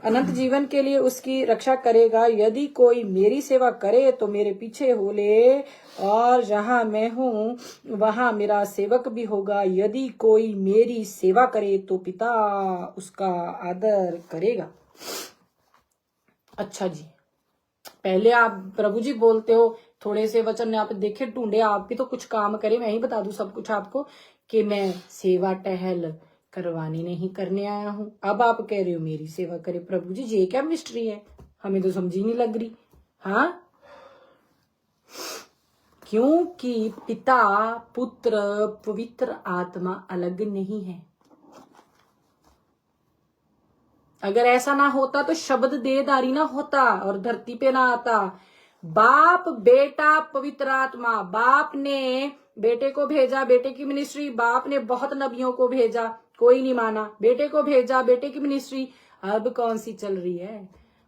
अनंत जीवन के लिए उसकी रक्षा करेगा। यदि कोई मेरी सेवा करे तो मेरे पीछे हो ले, और जहां मैं हूं वहां मेरा सेवक भी होगा। यदि कोई मेरी सेवा करे तो पिता उसका आदर करेगा। अच्छा जी, पहले आप प्रभु जी बोलते हो थोड़े से वचन आप देखे ढूंढे, आप भी तो कुछ काम करे। मैं ही बता दूं सब कुछ आपको कि मैं सेवा टहल करवानी नहीं करने आया हूं। अब आप कह रहे हो मेरी सेवा करे। प्रभु जी ये क्या मिस्ट्री है, हमें तो समझ ही नहीं लग रही। हाँ, क्योंकि पिता पुत्र पवित्र आत्मा अलग नहीं है। अगर ऐसा ना होता तो शब्द देहधारी ना होता और धरती पे ना आता। बाप बेटा पवित्र आत्मा, बाप ने बेटे को भेजा, बेटे की मिनिस्ट्री। बाप ने बहुत नबियों को भेजा, कोई नहीं माना। बेटे को भेजा, बेटे की मिनिस्ट्री। अब कौन सी चल रही है?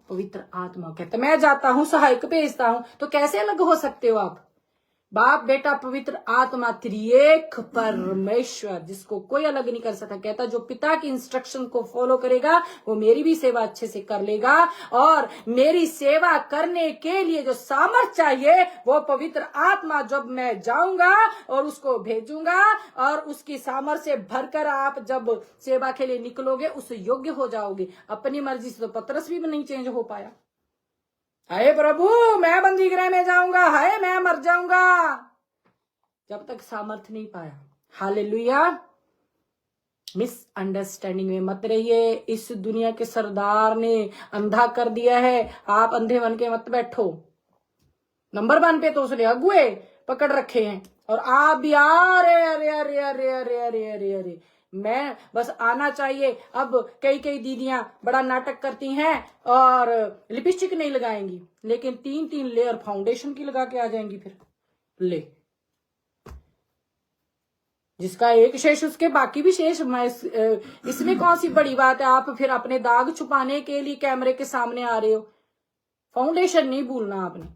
पवित्र आत्मा कहता मैं जाता हूं, सहायक भेजता हूं। तो कैसे अलग हो सकते हो आप? बाप बेटा पवित्र आत्मा त्रिएक परमेश्वर, जिसको कोई अलग नहीं कर सकता। कहता जो पिता की इंस्ट्रक्शन को फॉलो करेगा वो मेरी भी सेवा अच्छे से कर लेगा, और मेरी सेवा करने के लिए जो सामर्थ चाहिए वो पवित्र आत्मा जब मैं जाऊंगा और उसको भेजूंगा, और उसकी सामर्थ से भरकर आप जब सेवा के लिए निकलोगे उस योग्य हो जाओगे। अपनी मर्जी से तो पतरस भी नहीं चेंज हो पाया। हाय प्रभु मैं बंदी गृह में जाऊंगा, हाय मैं मर जाऊंगा, जब तक सामर्थ्य नहीं पाया। हालेलुया। मिसअंडरस्टैंडिंग में मत रहिए। इस दुनिया के सरदार ने अंधा कर दिया है, आप अंधे बन के मत बैठो। नंबर 1 पे तो उसने अगुए पकड़ रखे हैं, और आप भी अरे अरे अरे अरे अरे अरे अरे अरे मैं बस आना चाहिए। अब कई कई दीदियां बड़ा नाटक करती हैं और लिपस्टिक नहीं लगाएंगी, लेकिन 3-3 लेयर फाउंडेशन की लगा के आ जाएंगी। फिर ले, जिसका एक शेष उसके बाकी भी शेष। इसमें कौन सी बड़ी बात है? आप फिर अपने दाग छुपाने के लिए कैमरे के सामने आ रहे हो। फाउंडेशन नहीं भूलना आपने।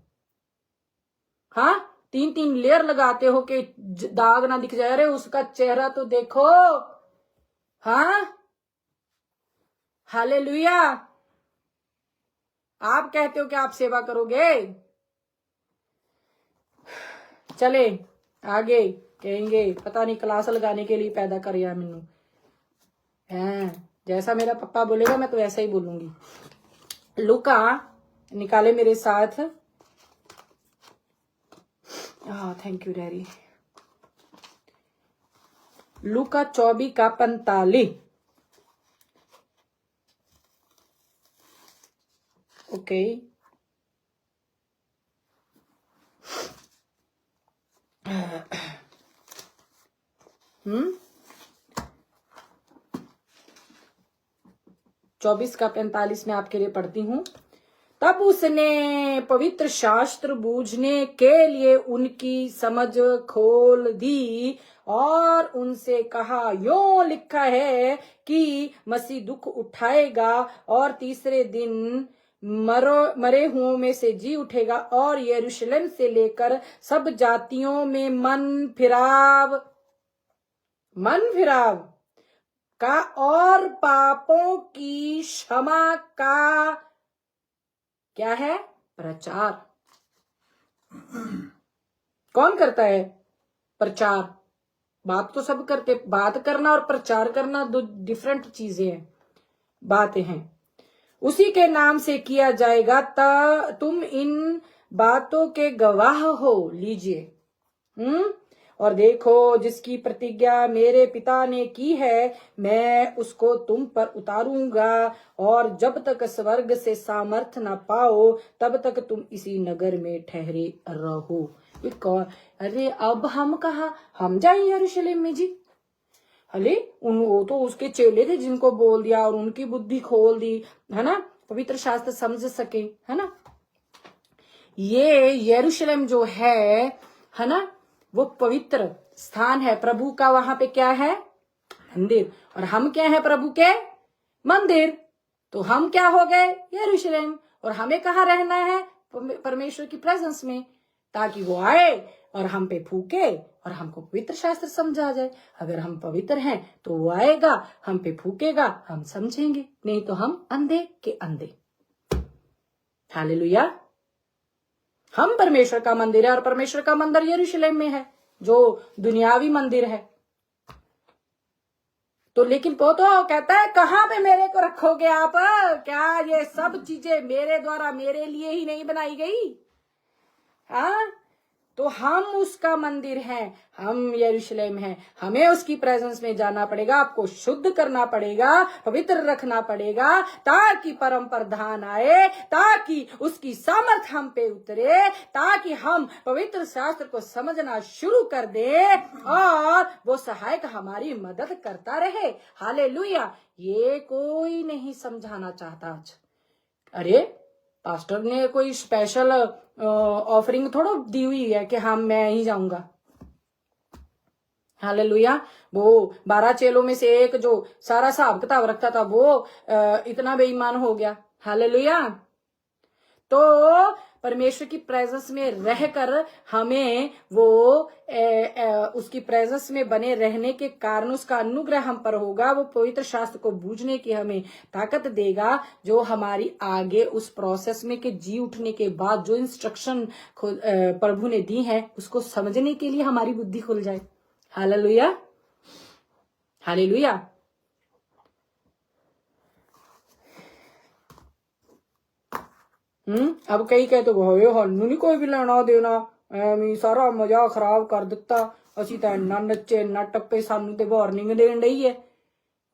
हाँ, 3-3 लेयर लगाते हो कि दाग ना दिख जाए। अरे उसका चेहरा तो देखो। हाँ, हालेलुया। आप कहते हो कि आप सेवा करोगे, चले आगे कहेंगे पता नहीं क्लास लगाने के लिए पैदा कर या मैनू है। जैसा मेरा पप्पा बोलेगा मैं तो ऐसा ही बोलूंगी। लूका निकाले मेरे साथ। Thank you daddy. लूका 24 का 45। ओके, 24 का 45 में आपके लिए पढ़ती हूं। तब उसने पवित्र शास्त्र बूझने के लिए उनकी समझ खोल दी और उनसे कहा, यों लिखा है कि मसीह दुख उठाएगा और तीसरे दिन मरे हुओं में से जी उठेगा, और यरूशलेम से लेकर सब जातियों में मन फिराव का और पापों की क्षमा का क्या है? प्रचार। कौन करता है प्रचार? बात तो सब करते, बात करना और प्रचार करना दो डिफरेंट चीजें हैं, बातें हैं। उसी के नाम से किया जाएगा। तुम इन बातों के गवाह हो। लीजिए। और देखो जिसकी प्रतिज्ञा मेरे पिता ने की है मैं उसको तुम पर उतारूंगा, और जब तक स्वर्ग से सामर्थ ना पाओ तब तक तुम इसी नगर में ठहरे रहो। ये कौन? अरे अब हम कहा हम जाए यरूशलेम में जी? अरे वो तो उसके चेले थे जिनको बोल दिया और उनकी बुद्धि खोल दी, है ना, पवित्र शास्त्र समझ सके, है ना। ये यरूशलेम जो है ना, वो पवित्र स्थान है प्रभु का। वहां पे क्या है? मंदिर। और हम क्या है? प्रभु के मंदिर। तो हम क्या हो गए? यरूशलेम। और हमें कहाँ रहना है? परमेश्वर की प्रेजेंस में, ताकि वो आए और हम पे फूके और हमको पवित्र शास्त्र समझा जाए। अगर हम पवित्र हैं तो वो आएगा, हम पे फूकेगा, हम समझेंगे, नहीं तो हम अंधे के अंधे। हालेलुया। हम परमेश्वर का मंदिर है और परमेश्वर का मंदिर यरूशलेम में है, जो दुनियावी मंदिर है। तो लेकिन वो तो कहता है कहाँ पे मेरे को रखोगे आप? क्या ये सब चीजें मेरे द्वारा मेरे लिए ही नहीं बनाई गई? हाँ, तो हम उसका मंदिर हैं, हम यरूशलेम हैं, हमें उसकी प्रेजेंस में जाना पड़ेगा, आपको शुद्ध करना पड़ेगा, पवित्र रखना पड़ेगा, ताकि परम प्रधान आए, ताकि उसकी सामर्थ हम पे उतरे, ताकि हम पवित्र शास्त्र को समझना शुरू कर दे और वो सहायक हमारी मदद करता रहे। हालेलुया। ये कोई नहीं समझाना चाहता आज। अरे पास्टर ने कोई स्पेशल ऑफरिंग थोड़ा दी हुई है कि हाँ मैं ही जाऊंगा। हालेलुया। वो 12 चेलों में से एक जो सारा हिसाब किताब रखता था वो इतना बेईमान हो गया। हालेलुया। तो परमेश्वर की प्रेजेंस में रहकर हमें वो उसकी प्रेजेंस में बने रहने के कारण उसका अनुग्रह हम पर होगा। वो पवित्र शास्त्र को बूझने की हमें ताकत देगा, जो हमारी आगे उस प्रोसेस में के जी उठने के बाद जो इंस्ट्रक्शन प्रभु ने दी है उसको समझने के लिए हमारी बुद्धि खुल जाए। हालेलुया। हालेलुया। अब कई कहते हानू नहीं कोई भी लेना देना, ਐਵੇਂ सारा मजा खराब कर दिता, ਅਸੀਂ ਤਾਂ ना नच्चे ना टप्पे, सानू ते वार्निंग देन रही है।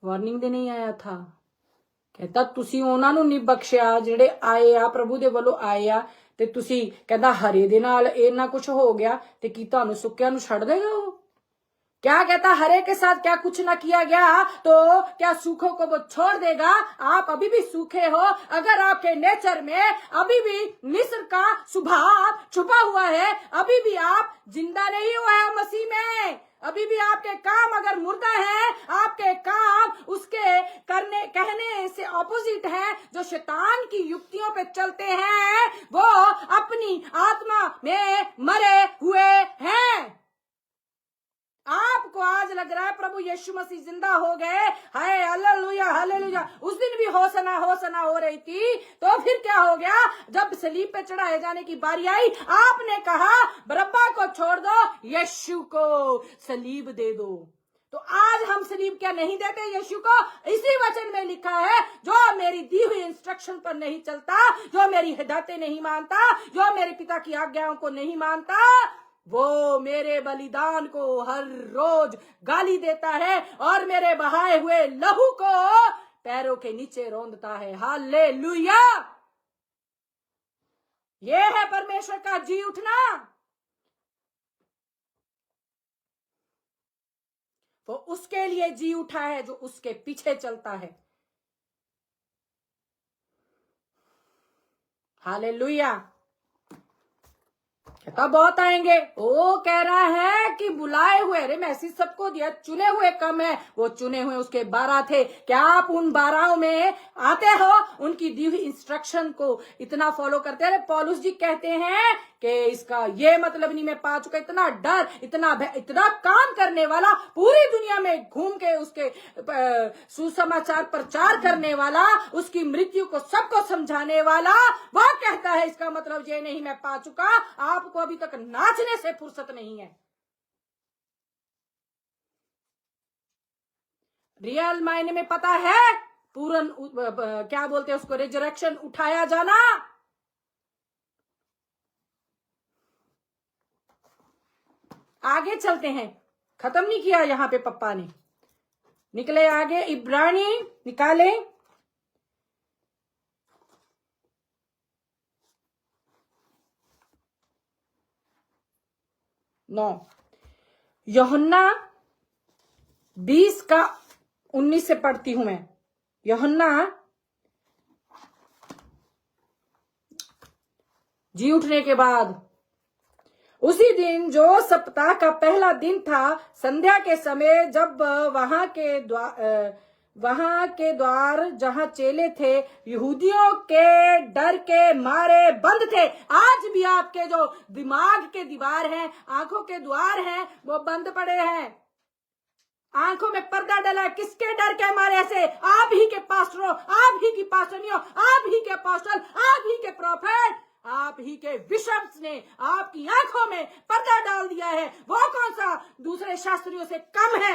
वार्निंग देने ही आया था। कहता तुसी ਉਹਨਾਂ ਨੂੰ नहीं बख्शिया ਜਿਹੜੇ आए आ प्रभु दे ਵੱਲੋਂ आए आ, ते तुसी कहता हरे दे नाल इन्ना कुछ हो गया ते की ਤੁਹਾਨੂੰ ਸੁੱਕਿਆਂ ਨੂੰ ਛੱਡ देगा वो? क्या कहता हरे के साथ क्या कुछ ना किया गया तो क्या सूखों को वो छोड़ देगा? आप अभी भी सूखे हो। अगर आपके नेचर में अभी भी मिस्र का स्वभाव छुपा हुआ है, अभी भी आप जिंदा नहीं हुआ है मसीह में, अभी भी आपके काम अगर मुर्दा है, आपके काम उसके कहने से ऑपोजिट है, जो शैतान की युक्तियों पे चलते हैं, वो अपनी आत्मा में मरे हुए हैं। आपको आज लग रहा है प्रभु यीशु मसीह जिंदा हो गए, हाय हालेलुया हालेलुया, उस दिन भी होसना होसना हो रही थी, तो फिर क्या हो गया? जब सलीब पे चढ़ाए जाने की बारी आई, आपने कहा बरब्बा को छोड़ दो, यीशु को सलीब दे दो। तो आज हम सलीब क्या नहीं देते यीशु को? इसी वचन में लिखा है, जो मेरी दी हुई इंस्ट्रक्शन पर नहीं चलता, जो मेरी हिदायतें नहीं मानता, जो मेरे पिता की आज्ञाओं को नहीं मानता, वो मेरे बलिदान को हर रोज गाली देता है और मेरे बहाए हुए लहू को पैरों के नीचे रौंदता है। हालेलुया। ये है परमेश्वर का जी उठना। वो उसके लिए जी उठा है जो उसके पीछे चलता है। हालेलुया। कहता बहुत आएंगे, वो कह रहा है कि बुलाए हुए, अरे मैसेज सबको दिया, चुने हुए कम है, वो चुने हुए उसके 12 थे। क्या आप उन 12 में आते हो? उनकी दी हुई इंस्ट्रक्शन को इतना फॉलो करते हैं? पौलुस जी कहते हैं कि इसका ये मतलब नहीं, मैं पा चुका, इतना डर, इतना काम करने वाला, पूरी दुनिया में घूम के उसके सुसमाचार प्रचार करने वाला, उसकी मृत्यु को सबको समझाने वाला, वो कहता है इसका मतलब ये नहीं मैं पा चुका, आपको अभी तक नाचने से फुर्सत नहीं है। रियल मायने में पता है पूर्ण क्या बोलते हैं उसको, रिजरेक्शन, उठाया जाना। आगे चलते हैं, खत्म नहीं किया यहां पे पप्पा ने, निकले आगे, इब्रानी निकाले, नौ, यूहन्ना 20 का 19 से पढ़ती हूं मैं। यूहन्ना जी उठने के बाद उसी दिन जो सप्ताह का पहला दिन था, संध्या के समय, जब वहां के वहां के द्वार जहां चेले थे यहूदियों के डर के मारे बंद थे। आज भी आपके जो दिमाग के दीवार हैं, आंखों के द्वार हैं, वो बंद पड़े हैं। आंखों में पर्दा डला, किसके डर के मारे? ऐसे आप ही के पास्टरों, आप ही की पास्टरनियों, आप ही के अपोस्टल, आप ही के प्रोफेट, आप ही के बिशप्स ने आपकी आंखों में पर्दा डाल दिया है। वो कौन सा दूसरे शास्त्रियों से कम है?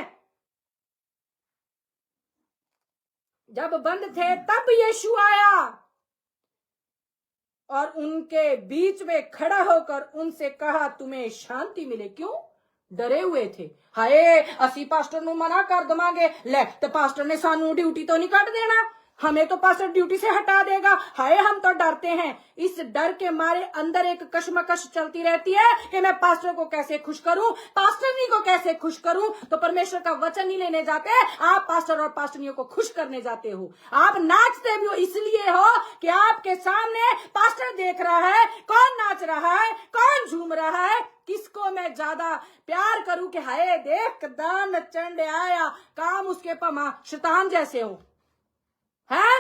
जब बंद थे तब यीशु आया और उनके बीच में खड़ा होकर उनसे कहा, तुम्हें शांति मिले। क्यों? डरे हुए थे। हाय असी पास्टर नु मना कर दवांगे, ले तो पास्टर ने सानू ड्यूटी तो नहीं कट देना, हमें तो पास्टर ड्यूटी से हटा देगा। हाय हम तो डरते हैं। इस डर के मारे अंदर एक कशमकश चलती रहती है कि मैं पास्टर को कैसे खुश करूं, पास्टरनी को कैसे खुश करूं। तो परमेश्वर का वचन नहीं लेने जाते, आप पास्टर और पास्टरनियों को खुश करने जाते हो। आप नाचते भी हो इसलिए हो कि आपके सामने पास्टर देख रहा है कौन नाच रहा है, कौन झूम रहा है, किसको मैं ज्यादा प्यार करूं कि हाय देख दान चंड आया, काम उसके पमा शैतान जैसे हो है।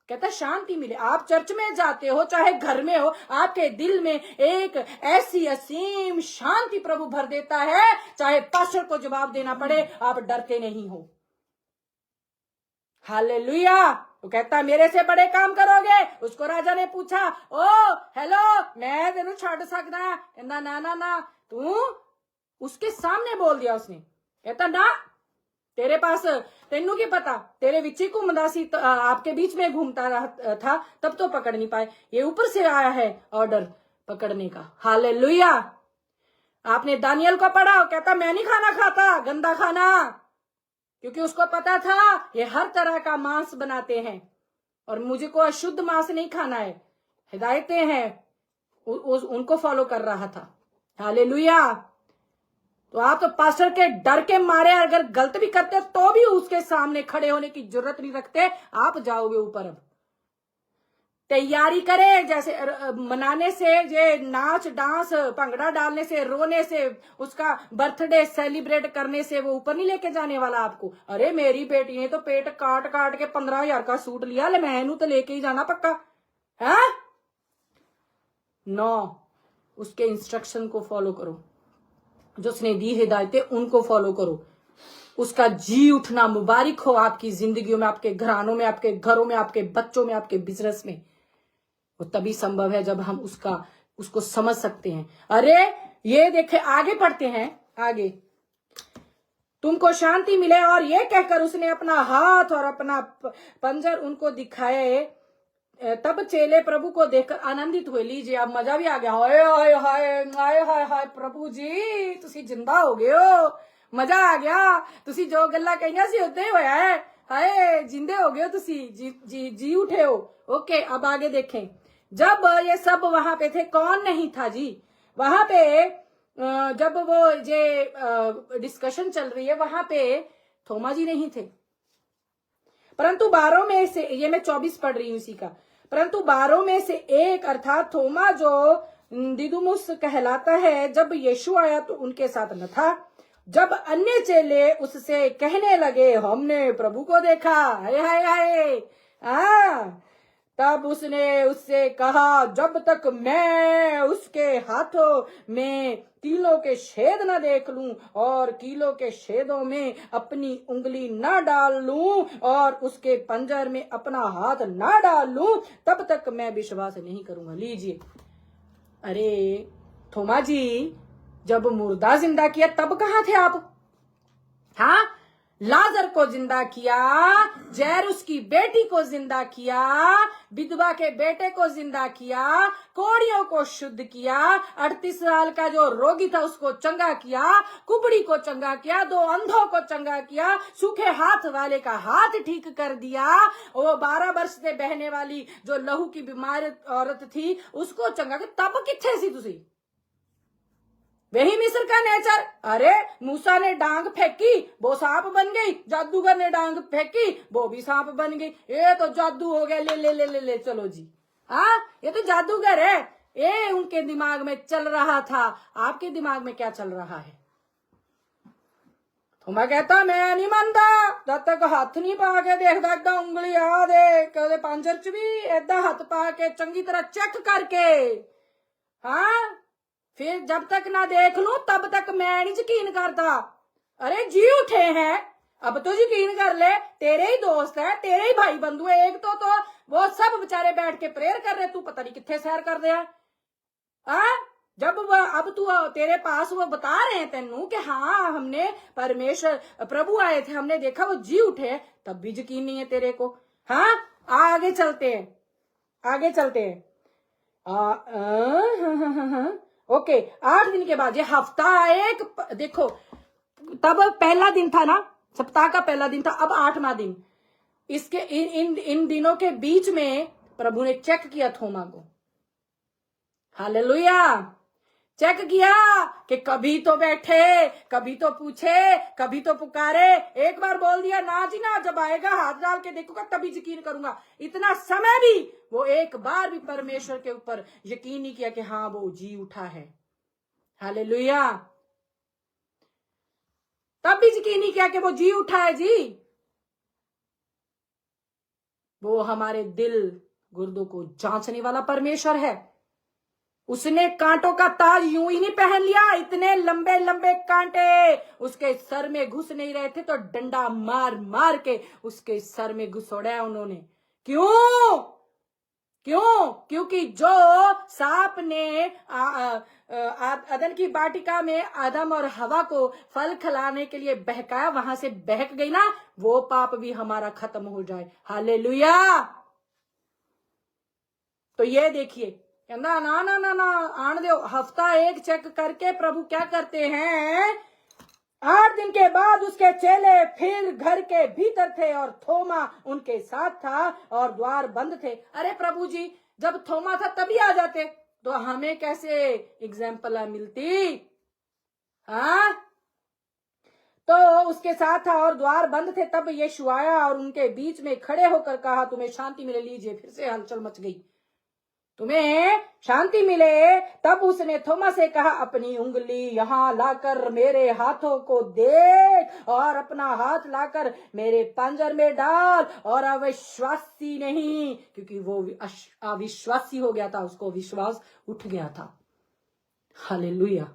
कहता शांति मिले। आप चर्च में जाते हो चाहे घर में हो, आपके दिल में एक ऐसी असीम शांति प्रभु भर देता है, चाहे पास्टर को जवाब देना पड़े, आप डरते नहीं हो। हालेलुया। वो कहता मेरे से बड़े काम करोगे। उसको राजा ने पूछा, ओ हेलो मैं तेनू छड़ सकदा? कहता ना ना ना, तू उसके सामने बोल दिया उसने। कहता ना, तेरे पास तेनू की पता, तेरे विच ही घूमदा सी, आपके बीच में घूमता रहा था, तब तो पकड़ नहीं पाए। ये ऊपर से आया है ऑर्डर पकड़ने का। हालेलुया। आपने दानियल को पढ़ा, कहता मैं नहीं खाना खाता, गंदा खाना, क्योंकि उसको पता था ये हर तरह का मांस बनाते हैं और मुझे को अशुद्ध मांस नहीं खाना है। हिदायतें हैं, उनको फॉलो कर रहा था। हालेलुया। तो आप तो पास्टर के डर के मारे अगर गलत भी करते तो भी उसके सामने खड़े होने की जरूरत नहीं रखते, आप जाओगे ऊपर। अब तैयारी करें, जैसे मनाने से, ये नाच डांस भंगड़ा डालने से, रोने से, उसका बर्थडे सेलिब्रेट करने से वो ऊपर नहीं लेके जाने वाला आपको। अरे मेरी बेटी ने तो पेट काट काट के 15,000 का सूट लिया, ले मैं तो लेके ही जाना पक्का है। नो, उसके इंस्ट्रक्शन को फॉलो करो, जो उसने दी हिदायतें उनको फॉलो करो। उसका जी उठना मुबारक हो आपकी जिंदगियों में, आपके घरानों में, आपके घरों में, आपके बच्चों में, आपके बिजनेस में। वो तभी संभव है जब हम उसको समझ सकते हैं। अरे ये देखे, आगे पढ़ते हैं, आगे तुमको शांति मिले। और ये कहकर उसने अपना हाथ और अपना पंजर उनको दिखाए। तब चेले प्रभु को देखकर आनंदित हुए। लीजिए अब मजा भी आ गया। हाय हाय हाय हाय हाय हाय प्रभु जी तुसी जिंदा हो गए हो, मजा आ गया, तुसी जो गल्ला कहियां सी उदे होया है। हाय जिंदे हो गए हो तुसी, जी उठे हो। ओके अब आगे देखें। जब ये सब वहां पे थे, कौन नहीं था जी वहां पे? जब वो ये डिस्कशन चल रही है वहां पे थोमा जी नहीं थे, परंतु 12 में से, ये मैं 24 पढ़ रही हूं इसी का, परंतु 12 में से एक अर्थात थोमा जो दिदुमुस कहलाता है, जब यीशु आया तो उनके साथ न था। जब अन्य चेले उससे कहने लगे हमने प्रभु को देखा, हाय हाय हाय, तब उसने उससे कहा जब तक मैं उसके हाथों में कीलों के छेद न देख लूं और कीलों के छेदों में अपनी उंगली न डाल लूं और उसके पंजर में अपना हाथ न डाल लूं, तब तक मैं विश्वास नहीं करूंगा। लीजिए, अरे थोमा जी जब मुर्दा जिंदा किया तब कहाँ थे आप? हाँ, लाजर को जिंदा किया, जैरुस की बेटी को जिंदा किया, विधवा के बेटे को जिंदा किया, कोड़ियों को शुद्ध किया, 38 साल का जो रोगी था उसको चंगा किया, कुबड़ी को चंगा किया, 2 अंधों को चंगा किया, सूखे हाथ वाले का हाथ ठीक कर दिया, वो 12 वर्ष से बहने वाली जो लहू की बीमार औरत थी उसको चंगा किया। तब किथे सी तुसी? वही मिस्र का नेचर। अरे मूसा ने डांग फेंकी वो सांप बन गई, जादूगर ने डांग फेंकी वो भी सांप बन गई। ये तो जादू हो गया, ले ले ले ले ले चलो जी। हाँ ये तो जादूगर है। ये उनके दिमाग में चल रहा था, आपके दिमाग में क्या चल रहा है? थोमा कहता मैं नहीं मानता जब तक हाथ नहीं पा के देखता, एकदम उंगली आ दे कदे पांजर च भी ऐदा हाथ पा के चंगी तरह चेक करके, हाँ फिर जब तक ना देख लूं तब तक मैं नहीं यकीन करता। अरे जी उठे हैं, अब तो यकीन कर ले, तेरे ही दोस्त है, तेरे ही भाई बंधु है, एक तो वो सब बेचारे बैठ के प्रेयर कर रहे, तू पता नहीं कितने सैर कर रहे हैं। जब वह अब तू तेरे पास वो बता रहे हैं तेनू कि हाँ हमने परमेश्वर प्रभु आए थे, हमने देखा वो जी उठे, तब भी यकीन नहीं है तेरे को। हाँ आगे चलते हैं, आगे चलते हैं। ओके 8 दिन के बाद ये हफ्ता एक, देखो तब पहला दिन था ना, सप्ताह का पहला दिन था, अब 8वां दिन। इसके इन दिनों के बीच में प्रभु ने चेक किया थोमा को। हालेलुया, चेक किया कि कभी तो बैठे, कभी तो पूछे, कभी तो पुकारे, एक बार बोल दिया ना जी ना, जब आएगा हाथ डाल के देखूंगा तभी यकीन करूंगा। इतना समय भी वो एक बार भी परमेश्वर के ऊपर यकीन नहीं किया कि हाँ वो जी उठा है। हालेलुया, तब भी यकीन नहीं किया कि वो जी उठा है। जी वो हमारे दिल गुर्दों को जांचने वाला परमेश्वर है। उसने कांटों का ताज यूं ही नहीं पहन लिया, इतने लंबे लंबे कांटे उसके सर में घुस नहीं रहे थे तो डंडा मार मार के उसके सर में घुसोड़ा उन्होंने। क्यों? क्यों? क्योंकि जो सांप ने अदन की वाटिका में आदम और हवा को फल खिलाने के लिए बहकाया, वहां से बहक गई ना, वो पाप भी हमारा खत्म हो जाए। हालेलुया। तो ये देखिए, कहना ना ना ना ना आन दो, हफ्ता एक चेक करके प्रभु क्या करते हैं, 8 दिन के बाद उसके चेले फिर घर के भीतर थे और थोमा उनके साथ था और द्वार बंद थे। अरे प्रभु जी, जब थोमा था तभी आ जाते तो हमें कैसे एग्जाम्पल मिलती। हाँ, तो उसके साथ था और द्वार बंद थे। तब यीशु आया और उनके बीच में खड़े होकर कहा, तुम्हें शांति मिले। लीजिए, फिर से हलचल मच गई, तुम्हें शांति मिले। तब उसने थोमा से कहा, अपनी उंगली यहाँ लाकर मेरे हाथों को देख और अपना हाथ लाकर मेरे पंजर में डाल। और अविश्वासी नहीं, क्योंकि वो अविश्वासी हो गया था, उसको विश्वास उठ गया था। हालेलुया।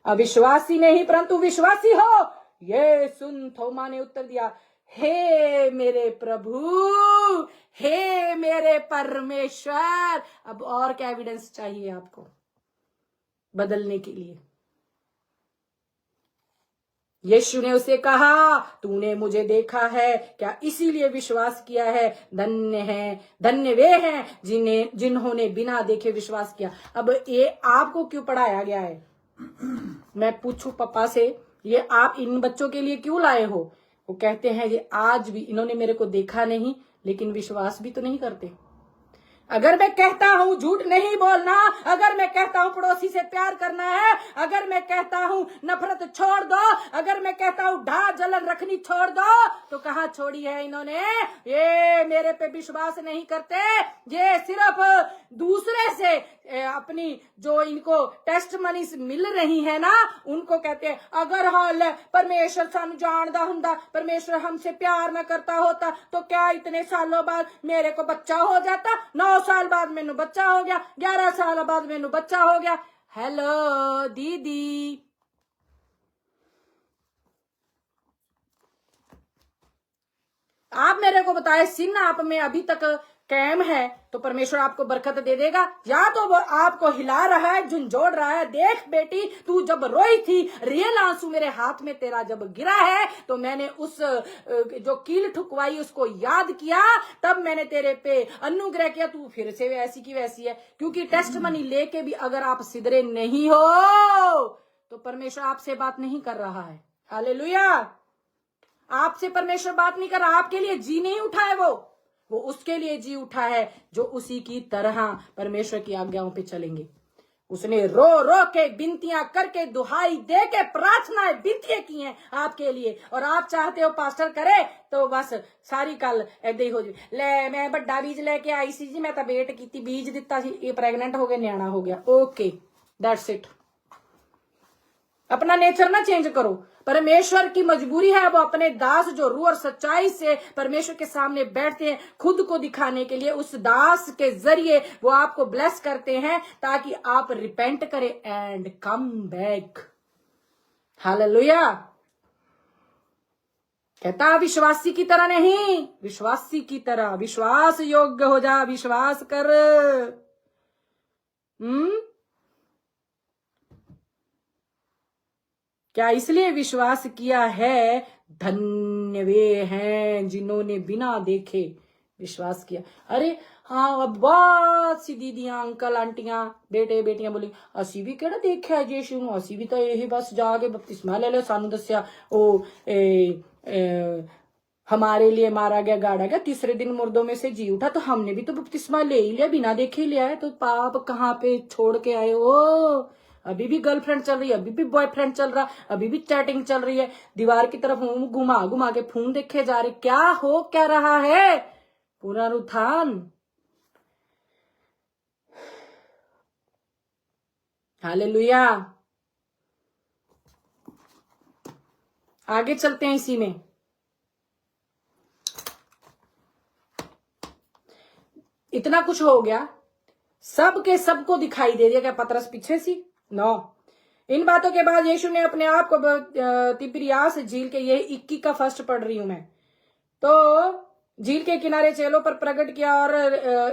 अविश्वासी नहीं परंतु विश्वासी हो, ये सुन। थोमा ने उत्तर दिया, हे मेरे प्रभु, हे मेरे परमेश्वर। अब और क्या एविडेंस चाहिए आपको बदलने के लिए? यीशु ने उसे कहा, तूने मुझे देखा है क्या इसीलिए विश्वास किया है? धन्य वे हैं जिन्होंने बिना देखे विश्वास किया। अब ये आपको क्यों पढ़ाया गया है? मैं पूछूं पापा से, ये आप इन बच्चों के लिए क्यों लाए हो? वो कहते हैं ये आज भी इन्होंने मेरे को देखा नहीं, लेकिन विश्वास भी तो नहीं करते। अगर मैं कहता हूं झूठ नहीं बोलना, अगर मैं कहता हूं पड़ोसी से प्यार करना है, अगर मैं कहता हूं नफरत छोड़ दो, अगर मैं कहता हूं ढा जलन रखनी छोड़ दो, तो कहां छोड़ी है इन्होंने? ये मेरे पे विश्वास नहीं करते। ये सिर्फ दूसरे से अपनी जो इनको टेस्ट मनी मिल रही है ना, उनको कहते हैं अगर हाल परमेश्वर सानू जानदा हुंदा, परमेश्वर हमसे प्यार न करता होता तो क्या इतने सालों बाद मेरे को बच्चा हो जाता? 9 साल बाद मैनू बच्चा हो गया, 11 साल बाद मैनू बच्चा हो गया। हेलो दीदी, आप मेरे को बताए, सिन आप में अभी तक कायम है तो परमेश्वर आपको बरकत दे देगा, या तो वो आपको हिला रहा है, झुंझोड़ रहा है। देख बेटी, तू जब रोई थी, रियल आंसू मेरे हाथ में तेरा जब गिरा है, तो मैंने उस जो कील ठुकवाई उसको याद किया, तब मैंने तेरे पे अनुग्रह किया। तू फिर से वैसी की वैसी है। क्योंकि टेस्ट मनी लेके भी अगर आप सिधरे नहीं हो तो परमेश्वर आपसे बात नहीं कर रहा है। हालेलुया। आपसे परमेश्वर बात नहीं कर रहा, आपके लिए जी नहीं उठा है वो उसके लिए जी उठा है जो उसी की तरह परमेश्वर की आज्ञाओं पे चलेंगे। उसने रो रो के बिनतियां करके, दुहाई दे के, प्रार्थनाएं बिनतियां की हैं आपके लिए। और आप चाहते हो पास्टर करे तो बस सारी कल ऐदा ही हो जाए, ले मैं बड़ा बीज लेके आई सी जी, मैं तो वेट की बीज दिता सी, ये प्रेगनेंट हो गया, न्याणा हो गया। Okay, that's it. अपना नेचर ना चेंज करो। परमेश्वर की मजबूरी है, वो अपने दास जो रूह और सच्चाई से परमेश्वर के सामने बैठते हैं खुद को दिखाने के लिए, उस दास के जरिए वो आपको ब्लेस करते हैं ताकि आप रिपेंट करें एंड कम बैक। हालेलुया। कहता विश्वासी की तरह नहीं, विश्वासी की तरह, विश्वास योग्य हो जा, विश्वास कर। क्या इसलिए विश्वास किया है? धन्य वे हैं जिन्होंने बिना देखे विश्वास किया। अरे हाँ, अब बहुत सी दीदियां, अंकल, आंटियां, बेटे बेटियां बोली असी भी केड़ा देखा है यीशु नूं, असी भी तो यही बस जाके बपतिस्मा ले लो, सानू दस्या ओ हमारे लिए मारा गया, गाड़ा गया, तीसरे दिन मुर्दों में से जी उठा, तो हमने भी तो बपतिस्मा ले ही लिया, बिना देखे लिया है। तो पाप कहाँ पे छोड़ के आए हो? अभी भी गर्लफ्रेंड चल रही है, अभी भी बॉयफ्रेंड चल रहा, अभी भी चैटिंग चल रही है, दीवार की तरफ घुमा घुमा के फोन देखे जा रहे। क्या हो क्या रहा है? पुनरुत्थान। हालेलुया। आगे चलते हैं इसी में। इतना कुछ हो गया, सबके सबको दिखाई दे दिया। क्या पतरस पीछे सी? नो। इन बातों के बाद यीशु ने अपने आप को तिबिरियास झील के, ये 21 का फर्स्ट पढ़ रही हूं मैं, तो झील के किनारे चेलों पर प्रकट किया और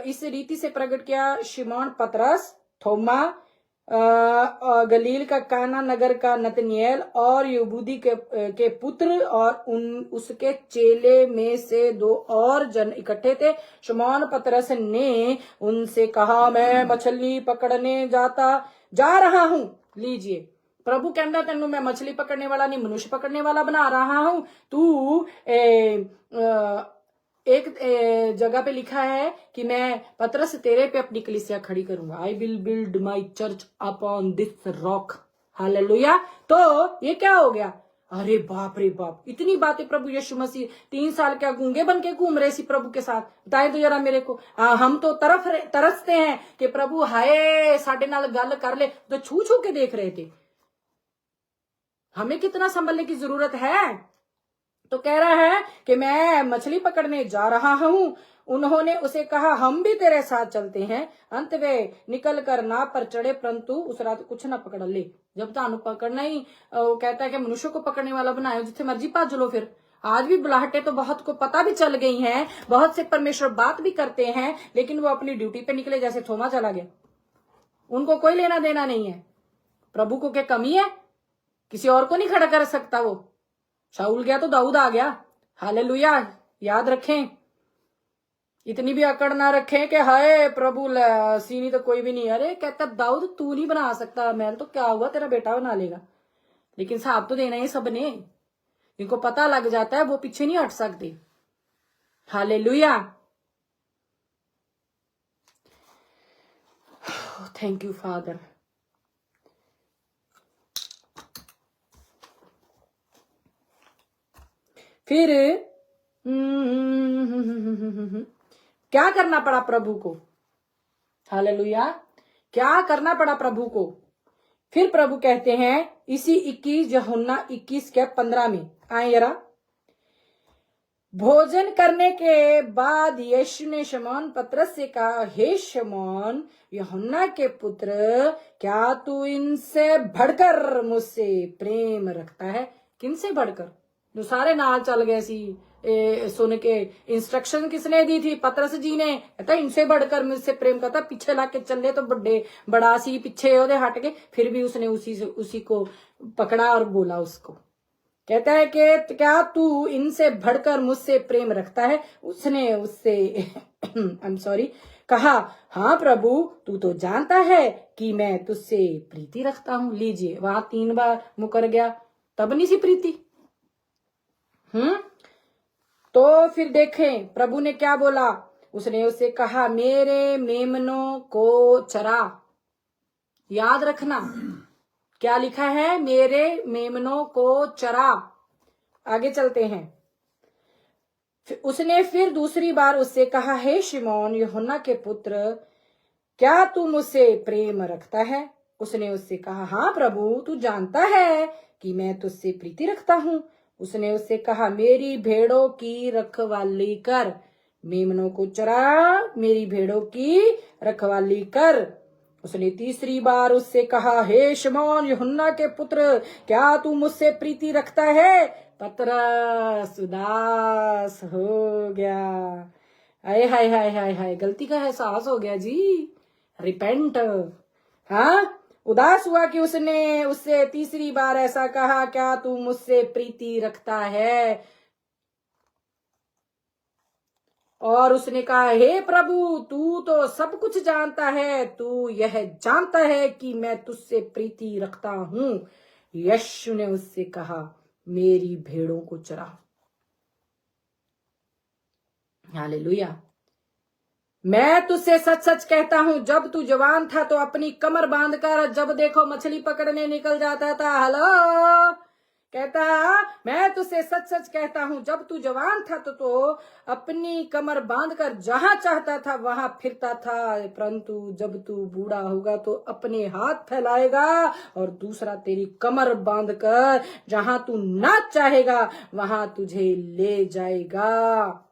इस रीति से प्रकट किया। शिमोन पतरस, थोमा, गलील का काना नगर का नतनिएल और यहूदी के पुत्र और उसके चेले में से 2 और जन इकट्ठे थे। शिमोन पतरस ने उनसे कहा, मैं मछली पकड़ने जा रहा हूं। लीजिए, प्रभु कहता तेनू मैं मछली पकड़ने वाला नहीं, मनुष्य पकड़ने वाला बना रहा हूं। तू एक जगह पे लिखा है कि मैं पतरस तेरे पे अपनी कलीसिया खड़ी करूंगा। I will build my church upon this rock. Hallelujah. तो ये क्या हो गया? अरे बाप रे बाप, इतनी बातें प्रभु यीशु मसीह 3 साल क्या गूंगे बन के घूम रहे सी प्रभु के साथ? बताए तो जरा मेरे को। हम तो तरसते हैं कि प्रभु हाय साडे नाल गल कर ले, तो छू छू के देख रहे थे। हमें कितना संभलने की जरूरत है? तो कह रहा है कि मैं मछली पकड़ने जा रहा हूं। उन्होंने उसे कहा, हम भी तेरे साथ चलते हैं। अंत वे निकल कर नाव पर चढ़े, परंतु उस रात कुछ न पकड़ ले। जब तानू पकड़ना ही, वो कहता है कि मनुष्य को पकड़ने वाला बनाए, जिथे मर्जी भज लो। फिर आज भी बुलाहटे तो बहुत को पता भी चल गई हैं, बहुत से परमेश्वर बात भी करते हैं, लेकिन वो अपनी ड्यूटी पे निकले जैसे थोमा चला गया। उनको कोई लेना देना नहीं है। प्रभु को क्या कमी है? किसी और को नहीं खड़ा कर सकता वो। शाऊल गया तो दाऊद आ गया। हालेलुया। याद रखें, इतनी भी अकड़ ना रखें कि हाय प्रभु सीनी तो कोई भी नहीं। अरे कहता दाऊद तू नहीं बना सकता, मैं तो क्या हुआ तेरा बेटा बना लेगा। लेकिन साहब तो देना ही सबने, जिनको पता लग जाता है वो पीछे नहीं हट सकते। हालेलुया। Thank you father. फिर क्या करना पड़ा प्रभु को? हालेलुया। क्या करना पड़ा प्रभु को? फिर प्रभु कहते हैं इसी 21 यूहन्ना 21 के 15 में, आए जरा। भोजन करने के बाद यीशु ने शमौन पतरस से कहा, हे शमौन यूहन्ना के पुत्र, क्या तू इनसे बढ़कर मुझसे प्रेम रखता है? किनसे बढ़कर? जो सारे नाल चल गए सी सुन के। इंस्ट्रक्शन किसने दी थी? पतरस जी ने। कहता इनसे बढ़कर मुझसे प्रेम करता। पीछे ला के चले तो बड़ा सी पीछे ओदे हट के, फिर भी उसने उसी को पकड़ा और बोला उसको। कहता है कि क्या तू इनसे बढ़कर मुझसे प्रेम रखता है? उसने उससे आई एम सॉरी कहा, हाँ प्रभु, तू तो जानता है कि मैं तुझसे प्रीति रखता हूं। लीजिए, वहां 3 बार मुकर गया, तब नहीं सी प्रीति। तो फिर देखें प्रभु ने क्या बोला। उसने उससे कहा, मेरे मेमनों को चरा। याद रखना क्या लिखा है, मेरे मेमनों को चरा। आगे चलते हैं। उसने फिर दूसरी बार उससे कहा, हे शिमोन यूहन्ना के पुत्र, क्या तू मुझसे प्रेम रखता है? उसने उससे कहा, हाँ प्रभु, तू जानता है कि मैं तुझसे प्रीति रखता हूँ। उसने उससे कहा, मेरी भेड़ों की रखवाली कर, मेमनों को चरा, मेरी भेड़ों की रखवाली कर। उसने तीसरी बार उससे कहा, हे शमौन यूहन्ना के पुत्र, क्या तू मुझसे प्रीति रखता है? पतरस उदास हो गया। हाय हाय हाय हाय हाय, गलती का एहसास हो गया जी, रिपेंट। हाँ, उदास हुआ कि उसने उससे तीसरी बार ऐसा कहा, क्या तू मुझसे प्रीति रखता है? और उसने कहा, हे प्रभु, तू तो सब कुछ जानता है, तू यह जानता है कि मैं तुझसे प्रीति रखता हूं। यीशु ने उससे कहा, मेरी भेड़ों को चरा। हालेलुया। मैं तुझसे सच सच कहता हूं, जब तू जवान था तो अपनी कमर बांधकर जब देखो मछली पकड़ने निकल जाता था। हेलो, कहता, मैं तुझसे सच सच कहता हूं, जब तू जवान था तो अपनी कमर बांधकर जहां चाहता था वहां फिरता था, परंतु जब तू बूढ़ा होगा तो अपने हाथ फैलाएगा और दूसरा तेरी कमर बांधकर जहां तू ना चाहेगा वहां तुझे ले जाएगा।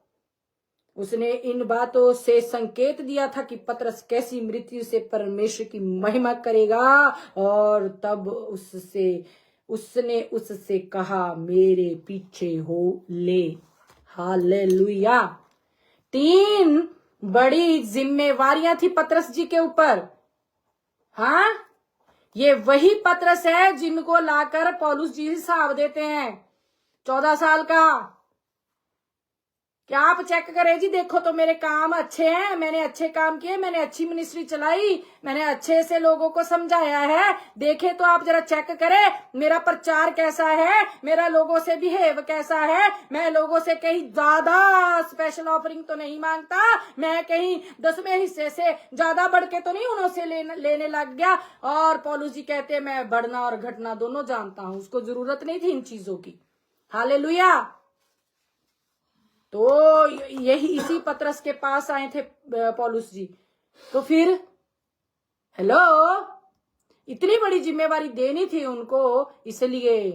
उसने इन बातों से संकेत दिया था कि पतरस कैसी मृत्यु से परमेश्वर की महिमा करेगा, और तब उसने उससे कहा, मेरे पीछे हो ले। हालेलुया। 3 बड़ी जिम्मेवारियां थी पतरस जी के ऊपर। हाँ, ये वही पतरस है जिनको लाकर पौलुस जी हिसाब देते हैं 14 साल का। क्या आप चेक करें जी, देखो तो मेरे काम अच्छे हैं, मैंने अच्छे काम किए, मैंने अच्छी मिनिस्ट्री चलाई, मैंने अच्छे से लोगों को समझाया है। देखे तो आप जरा चेक करें, मेरा प्रचार कैसा है, मेरा लोगों से बिहेव कैसा है। मैं लोगों से कहीं ज्यादा स्पेशल ऑफरिंग तो नहीं मांगता, मैं कहीं 10वें हिस्से से ज्यादा बढ़ के तो नहीं उन्हों से लेने लग गया। और पौलुस जी कहते, मैं बढ़ना और घटना दोनों जानता हूं, उसको जरूरत नहीं थी इन चीजों की। हालेलुया। तो यही इसी पतरस के पास आए थे पौलुस जी। तो फिर हेलो, इतनी बड़ी जिम्मेवारी देनी थी उनको, इसलिए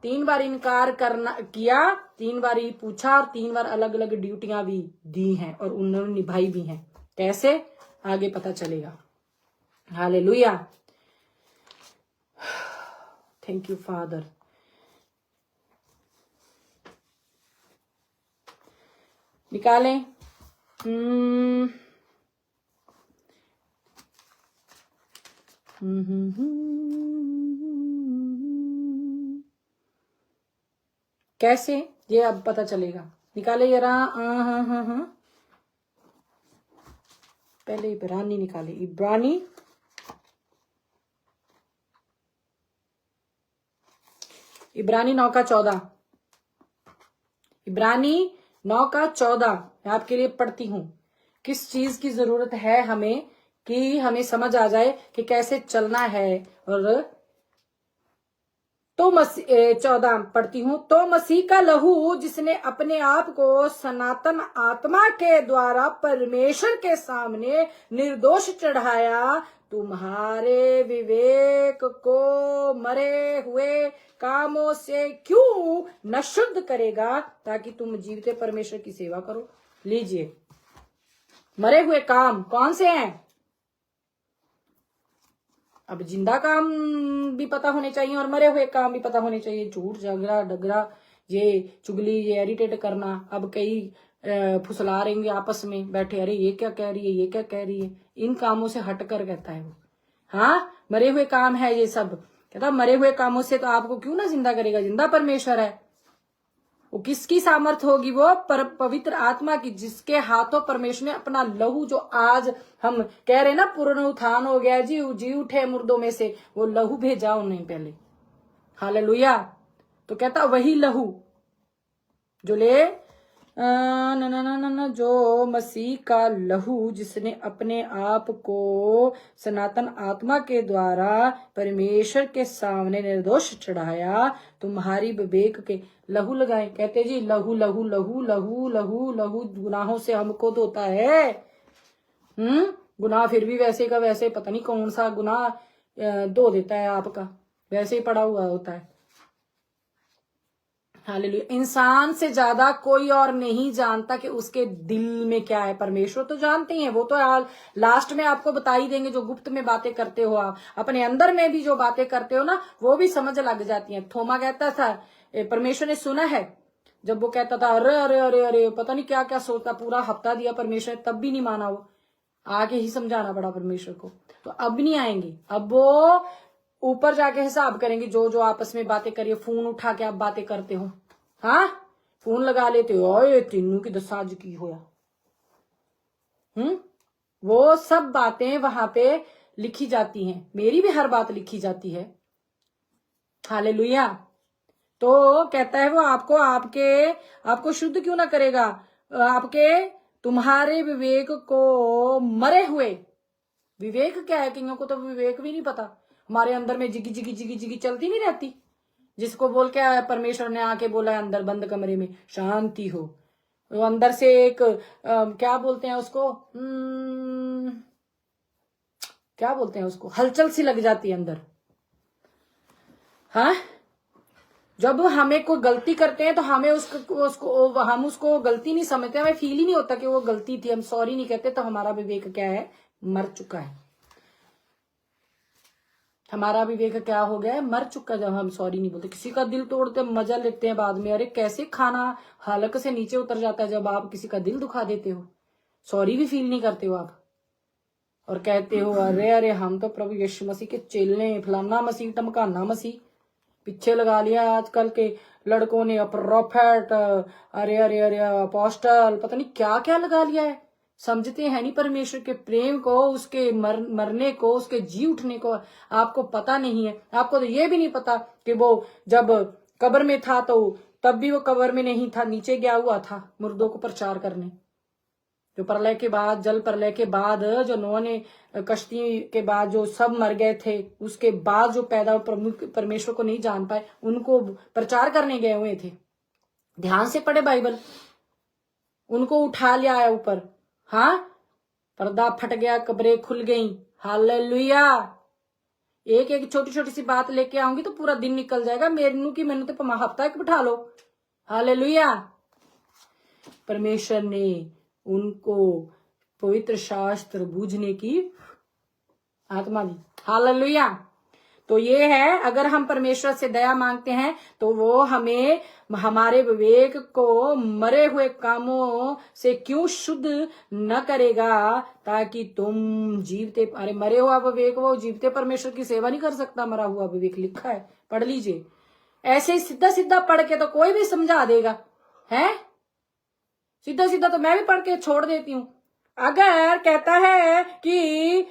3 बार इनकार किया, 3 बार ही पूछा, और 3 बार अलग अलग ड्यूटियां भी दी हैं और उन्होंने निभाई भी हैं। कैसे, आगे पता चलेगा। हालेलुया। Thank you father. निकालें। कैसे, ये अब पता चलेगा। निकाले जरा। हाँ। पहले इब्रानी निकाले। इब्रानी 9 का 14। इब्रानी 9 का 14 मैं आपके लिए पढ़ती हूं। किस चीज की जरूरत है हमें, कि हमें समझ आ जाए कि कैसे चलना है। और तो 14 पढ़ती हूं। तो मसीह का लहू, जिसने अपने आप को सनातन आत्मा के द्वारा परमेश्वर के सामने निर्दोष चढ़ाया, तुम्हारे विवेक को मरे हुए कामों से क्यों न शुद्ध करेगा, ताकि तुम जीवित परमेश्वर की सेवा करो। लीजिए, मरे हुए काम कौन से हैं? अब जिंदा काम भी पता होने चाहिए और मरे हुए काम भी पता होने चाहिए। झूठ, झगड़ा, डगरा, ये चुगली, ये इरिटेट करना। अब कई फुसला रहेंगे आपस में बैठे, अरे ये क्या कह रही है, ये क्या कह रही है। इन कामों से हटकर कहता है वो। हाँ, मरे हुए काम है ये सब। कहता मरे हुए कामों से तो आपको क्यों ना जिंदा करेगा, जिंदा परमेश्वर है। वो किसकी सामर्थ होगी? वो पवित्र आत्मा की, जिसके हाथों परमेश्वर ने अपना लहू, जो आज हम कह रहे ना पुनरुत्थान हो गया जी उठे मुर्दों में से, वो लहू भेजा उन्हें पहले। हालेलुया। तो कहता वही लहू जो जो मसीह का लहू, जिसने अपने आप को सनातन आत्मा के द्वारा परमेश्वर के सामने निर्दोष चढ़ाया, तुम्हारी विवेक के लहू लगाए। कहते जी लहू लहू लहू लहू लहू लहू गुनाहों से हमको धोता है। गुनाह फिर भी वैसे का वैसे, पता नहीं कौन सा गुनाह धो देता है आपका, वैसे ही पड़ा हुआ होता है। हालेलुया। इंसान से ज्यादा कोई और नहीं जानता कि उसके दिल में क्या है। परमेश्वर तो जानते हैं, वो तो लास्ट में आपको बता ही देंगे। जो गुप्त में बातें करते हो आप, अपने अंदर में भी जो बातें करते हो ना, वो भी समझ लग जाती हैं। थोमा कहता था परमेश्वर ने सुना है, जब वो कहता था अरे अरे अरे अरे पता नहीं क्या क्या सोचता, पूरा हफ्ता दिया परमेश्वर, तब भी नहीं माना। वो आके ही समझाना पड़ा परमेश्वर को। तो अब नहीं आएंगे, अब वो ऊपर जाके हिसाब करेंगे। जो जो आपस में बातें करिए, फोन उठा के आप बातें करते हो, हाँ फोन लगा लेते हो, ओए तीनों की दस आज की होया। वो सब बातें वहां पे लिखी जाती हैं। मेरी भी हर बात लिखी जाती है। हालेलुया। तो कहता है वो आपको शुद्ध क्यों ना करेगा, आपके तुम्हारे विवेक को मरे हुए। विवेक क्या है? कईयों को तो विवेक भी नहीं पता। हमारे अंदर में जिगी जिगी जिगी जिगी चलती नहीं रहती, जिसको बोल के परमेश्वर ने आके बोला है अंदर बंद कमरे में शांति हो। वो अंदर से एक क्या बोलते हैं उसको, क्या बोलते हैं उसको, हलचल सी लग जाती है अंदर। हाँ, जब हमें कोई गलती करते हैं तो हमें हम उसको गलती नहीं समझते, हमें फील ही नहीं होता कि वो गलती थी, हम सॉरी नहीं कहते, तो हमारा विवेक क्या है? मर चुका है। हमारा विवेक क्या हो गया है? मर चुका। जब हम सॉरी नहीं बोलते, किसी का दिल तोड़ते मजा लेते हैं बाद में। अरे कैसे खाना हलक से नीचे उतर जाता है जब आप किसी का दिल दुखा देते हो। सॉरी भी फील नहीं करते हो आप, और कहते हो अरे अरे हम तो प्रभु यीशु मसीह के चेले, फलाना मसीह टमकाना मसीह। पीछे लगा लिया आजकल के लड़कों ने प्रोफेट, अरे अरे अरे अपोस्टल, पता नहीं क्या क्या लगा लिया है। समझते हैं नहीं परमेश्वर के प्रेम को, उसके मरने को, उसके जी उठने को आपको पता नहीं है। आपको तो ये भी नहीं पता कि वो जब कब्र में था तो तब भी वो कब्र में नहीं था, नीचे गया हुआ था मुर्दों को प्रचार करने। जो प्रलय के बाद, जल प्रलय के बाद, जो नोह ने कश्ती के बाद जो सब मर गए थे, उसके बाद जो पैदा परमेश्वर को नहीं जान पाए, उनको प्रचार करने गए हुए थे। ध्यान से पढ़े बाइबल। उनको उठा लिया है ऊपर। हाँ, पर्दा फट गया, कब्रें खुल गई। हालेलुया। एक एक छोटी छोटी सी बात लेके आऊंगी तो पूरा दिन निकल जाएगा। मैंने तो हफ्ता एक बिठा लो। हालेलुया। परमेश्वर ने उनको पवित्र शास्त्र बूझने की आत्मा दी। हालेलुया। तो ये है, अगर हम परमेश्वर से दया मांगते हैं तो वो हमें हमारे विवेक को मरे हुए कामों से क्यों शुद्ध न करेगा, ताकि तुम जीवते, अरे मरे हुआ विवेक वो जीवते परमेश्वर की सेवा नहीं कर सकता। मरा हुआ विवेक लिखा है, पढ़ लीजिए। ऐसे सीधा सीधा पढ़ के तो कोई भी समझा देगा, है सीधा सीधा तो मैं भी पढ़ के छोड़ देती हूँ। अगर कहता है कि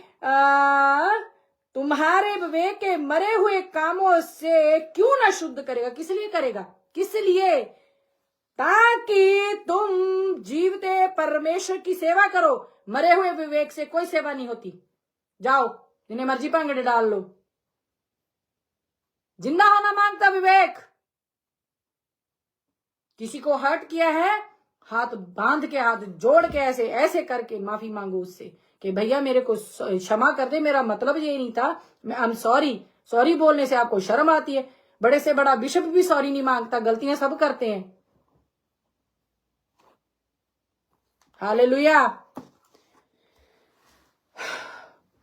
तुम्हारे विवेक के मरे हुए कामों से क्यों ना शुद्ध करेगा, किस लिए करेगा? किस लिए? ताकि तुम जीवते परमेश्वर की सेवा करो। मरे हुए विवेक से कोई सेवा नहीं होती। जाओ जिन्हें मर्जी पंगड़े डाल लो। जिंदा होना मांगता विवेक। किसी को हर्ट किया है, हाथ बांध के, हाथ जोड़ के, ऐसे ऐसे करके माफी मांगो उससे कि भैया मेरे को क्षमा कर दे, मेरा मतलब ये नहीं था, आई एम सॉरी। सॉरी बोलने से आपको शर्म आती है। बड़े से बड़ा बिशप भी सॉरी नहीं मांगता, गलतियां सब करते हैं। हालेलुया।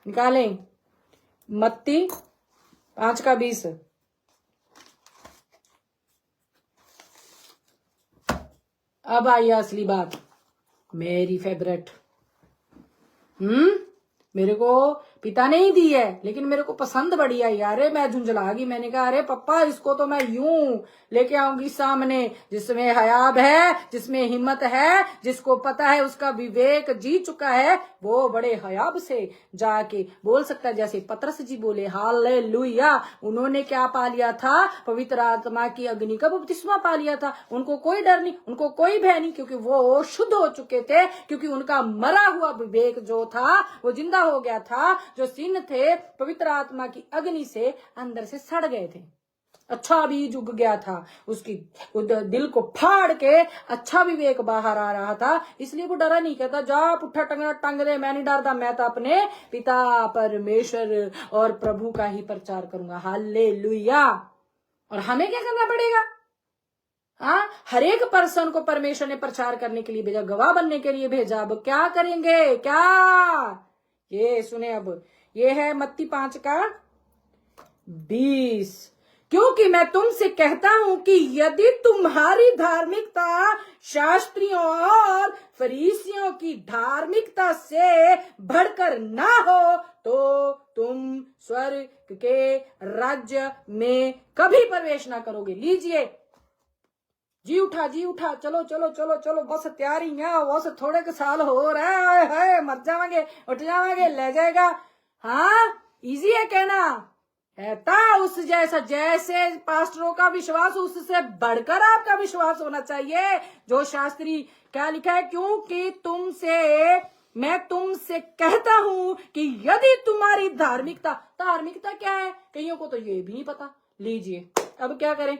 निकालें मत्ती 5:20। अब आई असली बात, मेरी फेवरेट। मेरे को पिता ने ही दी है, लेकिन मेरे को पसंद बड़ी आई। अरे मैं झुंझला गई। मैंने कहा अरे पप्पा, इसको तो मैं यूं लेके आऊंगी सामने, जिसमें हयाब है, जिसमें हिम्मत है, जिसको पता है उसका विवेक जी चुका है, वो बड़े हयाब से जाके बोल सकता है, जैसे पतरस जी बोले। हालेलुया। उन्होंने क्या पा लिया था? पवित्र आत्मा की अग्नि का बपतिस्मा पा लिया था। उनको कोई डर नहीं, उनको कोई भय नहीं, क्योंकि वो शुद्ध हो चुके थे। क्योंकि उनका मरा हुआ विवेक जो था वो जिंदा हो गया था। जो सिन थे पवित्र आत्मा की अग्नि से अंदर से सड़ गए थे। अच्छा बीज उग गया था, उसकी दिल को फाड़ के अच्छा विवेक बाहर आ रहा था। इसलिए वो डरा नहीं। कहता जा पुट्ठा टंगना टंग दे, मैं नहीं डरता, मैं तो अपने पिता परमेश्वर और प्रभु का ही प्रचार करूंगा। हालेलुया। और हमें क्या करना पड़ेगा? हाँ, हर एक पर्सन को परमेश्वर ने प्रचार करने के लिए भेजा, गवाह बनने के लिए भेजा। अब क्या करेंगे? क्या? ये सुने, अब ये है मत्ती 5:20। क्योंकि मैं तुमसे कहता हूं कि यदि तुम्हारी धार्मिकता शास्त्रियों और फरीसियों की धार्मिकता से बढ़कर ना हो तो तुम स्वर्ग के राज्य में कभी प्रवेश ना करोगे। लीजिए, जी उठा, जी उठा, चलो चलो चलो चलो, बस तैयारी है, बस थोड़े के साल हो रहे है, मर जाएंगे, उठ जाएंगे, ले जाएगा। हाँ, इजी है कहना, कहता उस जैसा, जैसे पास्टरों का विश्वास उससे बढ़कर आपका विश्वास होना चाहिए। जो शास्त्री क्या लिखा है? क्योंकि मैं तुमसे कहता हूं कि यदि तुम्हारी धार्मिकता क्या है? कईयों को तो ये भी नहीं पता। लीजिए, अब क्या करें?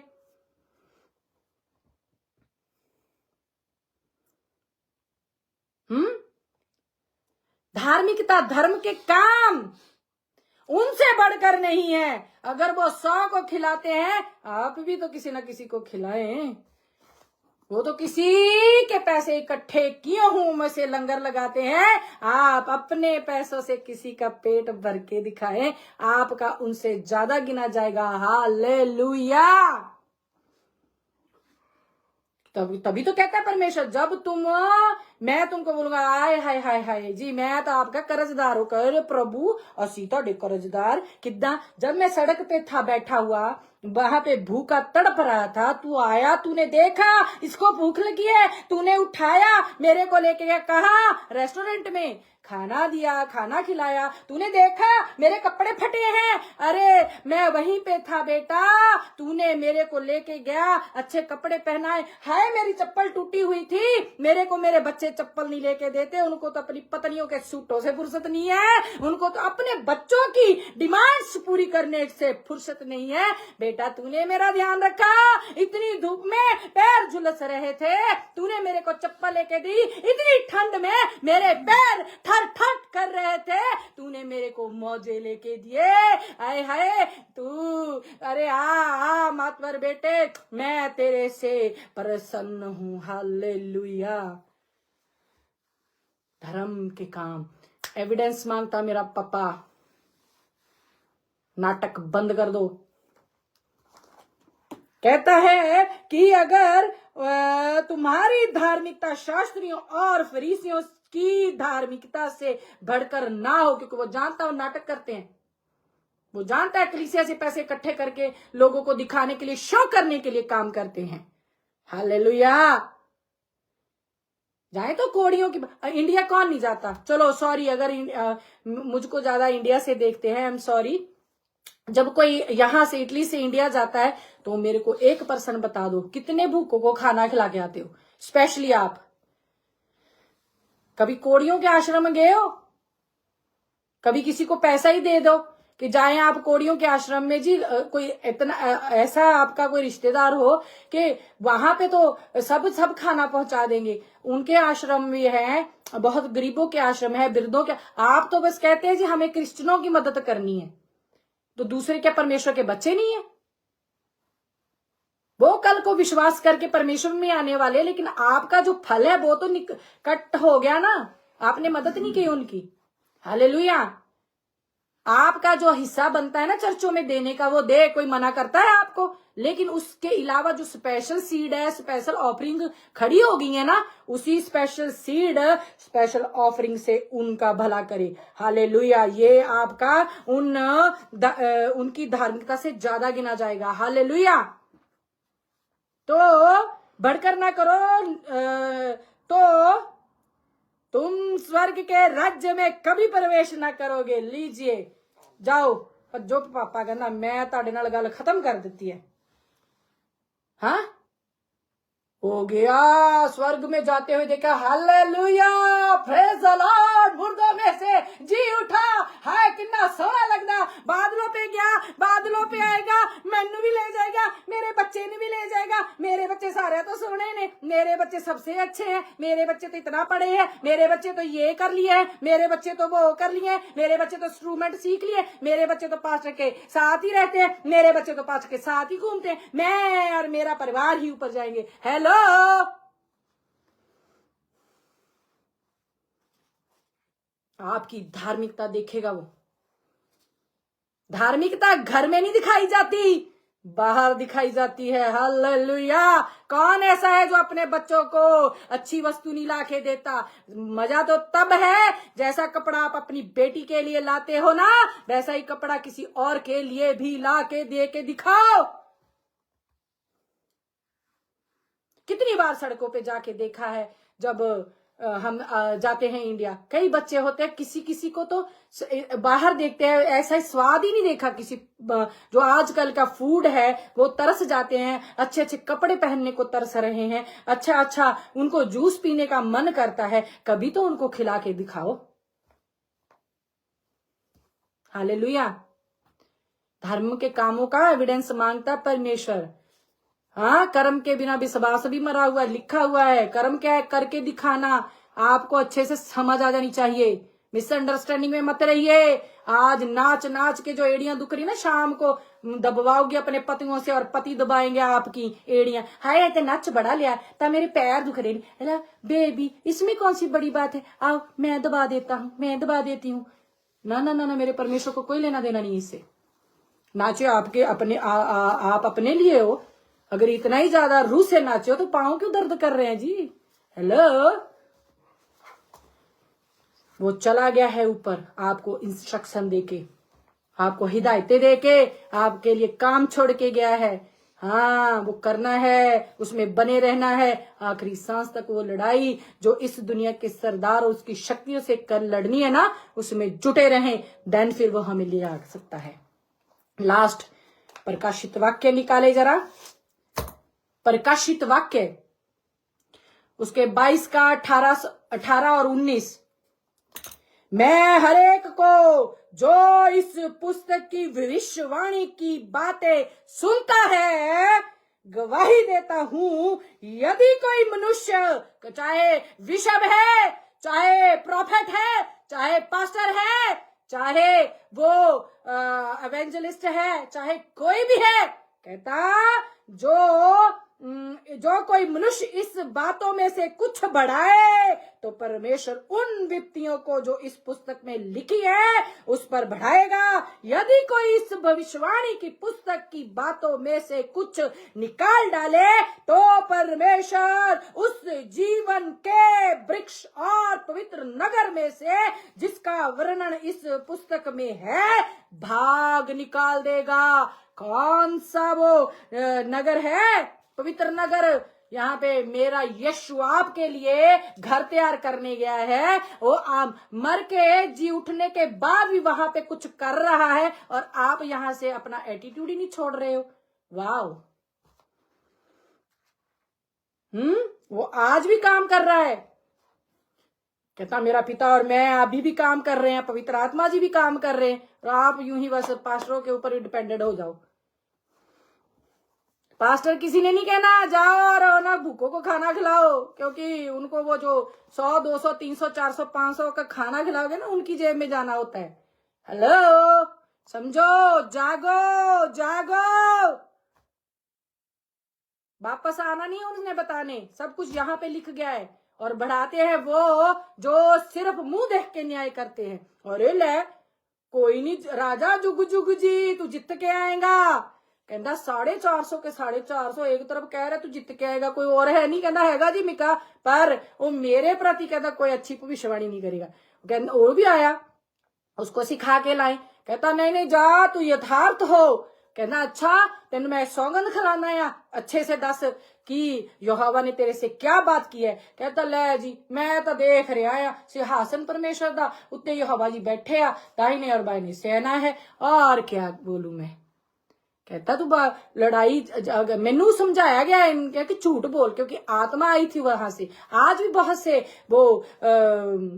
धार्मिकता, धर्म के काम उनसे बढ़कर नहीं है। अगर वो 100 को खिलाते हैं, आप भी तो किसी ना किसी को खिलाएं। वो तो किसी के पैसे इकट्ठे किए हूं में से लंगर लगाते हैं। आप अपने पैसों से किसी का पेट भर के दिखाएं, आपका उनसे ज्यादा गिना जाएगा। हालेलुया। तभी तो कहता है परमेश्वर, जब मैं तुमको बोलूंगा, आय हाय हाय हाय जी, मैं तो आपका कर्जदार हूं। कर प्रभु, असी तो कर्जदार किदा? जब मैं सड़क पे था बैठा हुआ, वहां पे भूखा तड़प रहा था, तू आया, तूने देखा इसको भूख लगी है, तूने उठाया, मेरे को लेके गया, कहा रेस्टोरेंट में खाना दिया, खाना खिलाया। तूने देखा मेरे कपड़े फटे हैं, अरे मैं वहीं पे था बेटा, तूने मेरे को लेके गया, अच्छे कपड़े पहनाए। हाय मेरी चप्पल टूटी हुई थी, मेरे को मेरे बच्चे चप्पल नहीं लेके देते, उनको तो अपनी पत्नियों के सूटों से फुर्सत नहीं है, उनको तो अपने बच्चों की डिमांड्स पूरी करने से फुर्सत नहीं है। बेटा तूने मेरा ध्यान रखा, इतनी धूप में पैर झुलस रहे थे, तूने मेरे को चप्पल लेके दी, इतनी ठंड में मेरे पैर ठट कर रहे थे, तूने मेरे को मोजे लेके दिए। आए हाय तू, अरे आ मातवर बेटे, मैं तेरे से प्रसन्न हूं। हालेलुया। धर्म के काम, एविडेंस मांगता मेरा पापा, नाटक बंद कर दो। कहता है कि अगर तुम्हारी धार्मिकता शास्त्रियों और फरीसियों की धार्मिकता से बढ़कर ना हो, क्योंकि वो जानता है नाटक करते हैं, वो जानता है कलीसिया से पैसे इकट्ठे करके लोगों को दिखाने के लिए, शो करने के लिए काम करते हैं। हालेलुया। जाए तो कोड़ियों की, इंडिया कौन नहीं जाता? चलो सॉरी, अगर मुझको ज्यादा इंडिया से देखते हैं, आई एम सॉरी। जब कोई यहां से इटली से इंडिया जाता है तो मेरे को 1% बता दो, कितने भूखों को खाना खिला के आते हो? स्पेशली आप कभी कोड़ियों के आश्रम में गए हो? कभी किसी को पैसा ही दे दो कि जाएं आप कोड़ियों के आश्रम में जी, कोई इतना ऐसा आपका कोई रिश्तेदार हो कि वहां पे तो सब खाना पहुंचा देंगे। उनके आश्रम भी है, बहुत गरीबों के आश्रम है, वृद्धों के। आप तो बस कहते हैं जी हमें क्रिश्चियनों की मदद करनी है, तो दूसरे क्या परमेश्वर के बच्चे नहीं है? वो कल को विश्वास करके परमेश्वर में आने वाले, लेकिन आपका जो फल है वो तो कट हो गया ना, आपने मदद नहीं की उनकी। हालेलुया। आपका जो हिस्सा बनता है ना चर्चों में देने का, वो दे, कोई मना करता है आपको? लेकिन उसके अलावा जो स्पेशल सीड है, स्पेशल ऑफरिंग खड़ी हो गई है ना, उसी स्पेशल सीड, स्पेशल ऑफरिंग से उनका भला करे। हालेलुया। ये आपका उनकी धार्मिकता से ज्यादा गिना जाएगा। हालेलुया। तो बढ़कर ना करो तो तुम स्वर्ग के राज्य में कभी प्रवेश ना करोगे। लीजिए जाओ। पर जो पापा कहना, मैं ताड़े नाल गल खत्म कर देती है। हाँ, हो गया, स्वर्ग में जाते हुए देखा, हालेलुया, प्रेज द लॉर्ड, मुर्दों में से जी उठा, हाय कितना सोहना लगदा, बादलों पे गया, बादलों पे आएगा, मैनू भी ले जाएगा, मेरे बच्चे ने भी ले जाएगा, मेरे बच्चे सारे तो सोने ने, मेरे बच्चे सबसे अच्छे हैं, मेरे बच्चे तो इतना पढ़े हैं, मेरे बच्चे तो ये कर लिए हैं, मेरे बच्चे तो वो कर लिए हैं, मेरे बच्चे तो इंस्ट्रूमेंट सीख लिए, मेरे बच्चे तो पास्टर के साथ ही रहते हैं, मेरे बच्चे तो पास्टर के साथ ही घूमते हैं, मैं और मेरा परिवार ही ऊपर जाएंगे। हेलो, आपकी धार्मिकता देखेगा वो। धार्मिकता घर में नहीं दिखाई जाती, बाहर दिखाई जाती है। हालेलुया। कौन ऐसा है जो अपने बच्चों को अच्छी वस्तु नहीं ला के देता? मजा तो तब है जैसा कपड़ा आप अपनी बेटी के लिए लाते हो ना, वैसा ही कपड़ा किसी और के लिए भी ला के दे के दिखाओ। कितनी बार सड़कों पे जाके देखा है, जब हम जाते हैं इंडिया, कई बच्चे होते हैं, किसी किसी को तो बाहर देखते हैं ऐसा स्वाद ही नहीं देखा किसी, जो आजकल का फूड है वो तरस जाते हैं, अच्छे अच्छे कपड़े पहनने को तरस रहे हैं, अच्छा अच्छा उनको जूस पीने का मन करता है, कभी तो उनको खिला के दिखाओ। हालेलुया। धर्म के कामों का एविडेंस मांगता परमेश्वर। हाँ, कर्म के बिना विश्वास भी मरा हुआ है, लिखा हुआ है। कर्म क्या है? करके दिखाना। आपको अच्छे से समझ आ जानी चाहिए, मिसअंडरस्टैंडिंग में मत रहिए। आज नाच नाच के जो एड़ियां दुख रही ना, शाम को दबवाओगे अपने पतियों से और पति दबाएंगे आपकी एड़ियां। हाय तो नच बड़ा लिया ता मेरे पैर दुख रहे हैं। बेबी इसमें कौन सी बड़ी बात है, आओ मैं दबा देता हूँ, मैं दबा देती हूँ। ना ना ना ना, मेरे परमेश्वर को कोई लेना देना नहीं इससे। नाचे आपके अपने आप अपने लिए हो। अगर इतना ही ज्यादा रूह से नाचे हो तो पांव क्यों दर्द कर रहे हैं जी? हेलो। वो चला गया है ऊपर आपको इंस्ट्रक्शन देके, आपको हिदायतें देके, आपके लिए काम छोड़ के गया है। हाँ, वो करना है, उसमें बने रहना है आखिरी सांस तक। वो लड़ाई जो इस दुनिया के सरदार और उसकी शक्तियों से कर लड़नी है ना, उसमें जुटे रहें, देन फिर वो हमें ले आ सकता है। लास्ट प्रकाशित वाक्य निकाले जरा। प्रकाशित वाक्य उसके 22 का 18 और 19। मैं हरेक को जो इस पुस्तक की भविष्यवाणी की बातें सुनता है गवाही देता हूं, यदि कोई मनुष्य, चाहे बिशप है, चाहे प्रोफेट है, चाहे पास्टर है, चाहे वो एवेंजलिस्ट है, चाहे कोई भी है, कहता जो कोई मनुष्य इस बातों में से कुछ बढ़ाए तो परमेश्वर उन विपत्तियों को जो इस पुस्तक में लिखी है उस पर बढ़ाएगा। यदि कोई इस भविष्यवाणी की पुस्तक की बातों में से कुछ निकाल डाले तो परमेश्वर उस जीवन के वृक्ष और पवित्र नगर में से, जिसका वर्णन इस पुस्तक में है, भाग निकाल देगा। कौन सा वो नगर है? पवित्र नगर। यहाँ पे मेरा यीशु आपके लिए घर तैयार करने गया है। वो मर के जी उठने के बाद भी वहां पे कुछ कर रहा है और आप यहां से अपना एटीट्यूड ही नहीं छोड़ रहे हो। वाओ। वो आज भी काम कर रहा है। कहता मेरा पिता और मैं अभी भी काम कर रहे हैं, पवित्र आत्मा जी भी काम कर रहे हैं, और आप यूं ही बस पास्टरों के ऊपर डिपेंडेंट हो जाओ। पास्टर किसी ने नहीं कहना जाओ और ना भूखों को खाना खिलाओ, क्योंकि उनको वो जो 100, 200, 300, 400, 500 का खाना खिलाओगे ना, उनकी जेब में जाना होता है। हेलो, समझो, जागो जागो। वापस आना नहीं है उन्होंने बताने, सब कुछ यहाँ पे लिख गया है। और बढ़ाते हैं वो जो सिर्फ मुंह देख के न्याय करते हैं। अरे ले, कोई नहीं राजा जुग जुग जी, तू जित के आएगा। कहता 450 के 450 एक तरफ कह रहे तू जित के आएगा, कोई और है नहीं? कहता हैगा जी मिका, पर वो मेरे प्रति कहता कोई अच्छी भविष्यवाणी नहीं करेगा। कहता वो भी आया, उसको सिखा के लाए। कहता नहीं नहीं जा, तू यथार्थ हो। कहना अच्छा, तेन मैं सौगंध खिलाना या अच्छे से दस कि यहोवा ने तेरे से क्या बात की है। कहता ले जी, मैं तो देख रहा है सिंहासन परमेश्वर दा, उत्ते यहोवा जी बैठे आ, दाहिने और बाहिने सेना है, और क्या बोलू मैं। कहता तू लड़ाई मैनू समझाया गया इनका कि झूठ बोल, क्योंकि आत्मा आई थी वहां से। आज भी बहुत से वो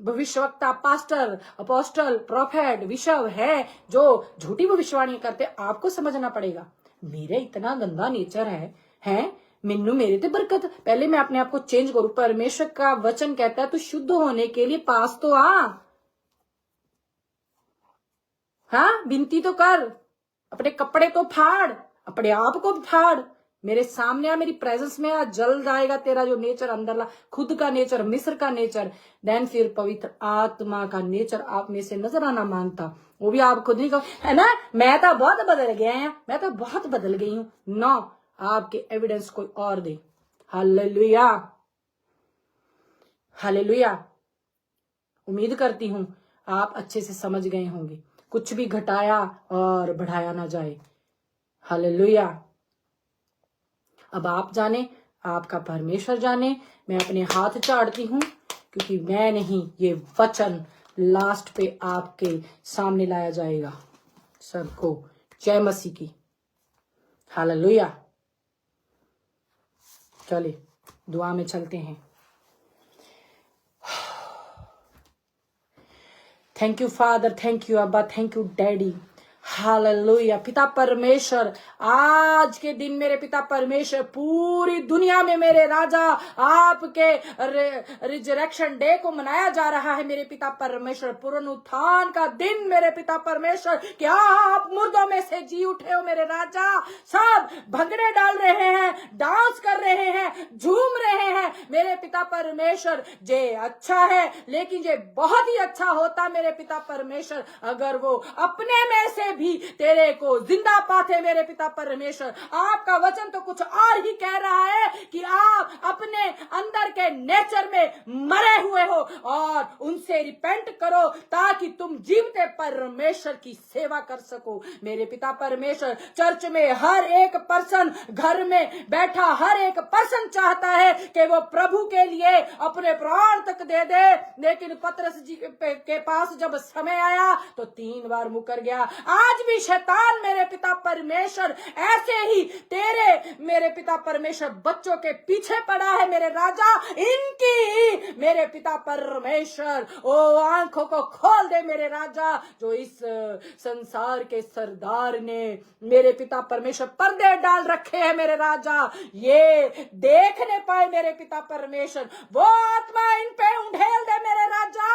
भविष्यवक्ता, पास्टर, अपोस्टल, प्रोफेट, विशव है जो झूठी भविष्यवाणी करते। आपको समझना पड़ेगा मेरे इतना गंदा नेचर है मैनू मेरे ते बरकत। पहले मैं अपने आप को चेंज करूं। परमेश्वर का वचन कहता है तू शुद्ध होने के लिए पास तो आ, हाँ, विनती तो कर, अपने कपड़े तो फाड़, अपने आप को फाड़, मेरे सामने आ, मेरी प्रेजेंस में आ, जल जाएगा तेरा जो नेचर अंदर ला, खुद का नेचर, मिस्र का नेचर। देन फिर पवित्र आत्मा का नेचर आप में से नजर आना मांगता। वो भी आप खुद नहीं कहो है ना, मैं तो बहुत बदल गया है, मैं तो बहुत बदल गई हूं। नो, आपके एविडेंस कोई और दे। Hallelujah, hallelujah. उम्मीद करती हूं आप अच्छे से समझ गए होंगे, कुछ भी घटाया और बढ़ाया ना जाए। हालेलुया। अब आप जाने, आपका परमेश्वर जाने। मैं अपने हाथ चाड़ती हूं क्योंकि मैं नहीं, ये वचन लास्ट पे आपके सामने लाया जाएगा सबको। जय मसीह की। हालेलुया। चलिए दुआ में चलते हैं। Thank you father, thank you अब्बा, थैंक यू डैडी। हालेलुया। पिता परमेश्वर, आज के दिन मेरे पिता परमेश्वर पूरी दुनिया में मेरे राजा आपके रिजरेक्शन डे को मनाया जा रहा है मेरे पिता परमेश्वर, पुनरुत्थान का दिन मेरे पिता परमेश्वर। क्या आप मुर्दों में से जी उठे हो मेरे राजा। सब भंगड़े डाल रहे हैं, डांस कर रहे हैं, झूम रहे हैं मेरे पिता परमेश्वर। जे अच्छा है, लेकिन ये बहुत ही अच्छा होता मेरे पिता परमेश्वर अगर वो अपने में से भी तेरे को जिंदा पाते मेरे पिता परमेश्वर। आपका वचन तो कुछ और ही कह रहा है कि आप अपने अंदर के नेचर में मरे हुए हो और उनसे रिपेंट करो ताकि तुम जीवते परमेश्वर की सेवा कर सको मेरे पिता परमेश्वर। चर्च में हर एक पर्सन, घर में बैठा हर एक पर्सन चाहता है कि वो प्रभु के लिए अपने प्राण तक दे दे, लेकिन पतरस जी के पास जब समय आया तो 3 बार मुकर गया। आज भी शैतान मेरे पिता परमेश्वर ऐसे ही तेरे मेरे पिता परमेश्वर बच्चों के पीछे पड़ा है मेरे राजा। इनकी मेरे पिता परमेश्वर ओ आंखों को खोल दे मेरे राजा। जो इस संसार के सरदार ने मेरे पिता परमेश्वर पर्दे डाल रखे हैं मेरे राजा, ये देखने पाए मेरे पिता परमेश्वर। वो आत्मा इन पे उंडेल दे मेरे राजा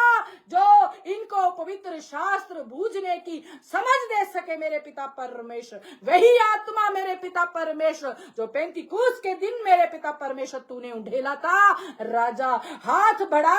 जो इनको पवित्र शास्त्र बूझने की समझ दे सके मेरे पिता परमेश्वर। वही आत्मा मेरे पिता परमेश्वर जो पेंतीकोस्त के दिन मेरे पिता परमेश्वर तूने उंडेला था राजा। हाथ बढ़ा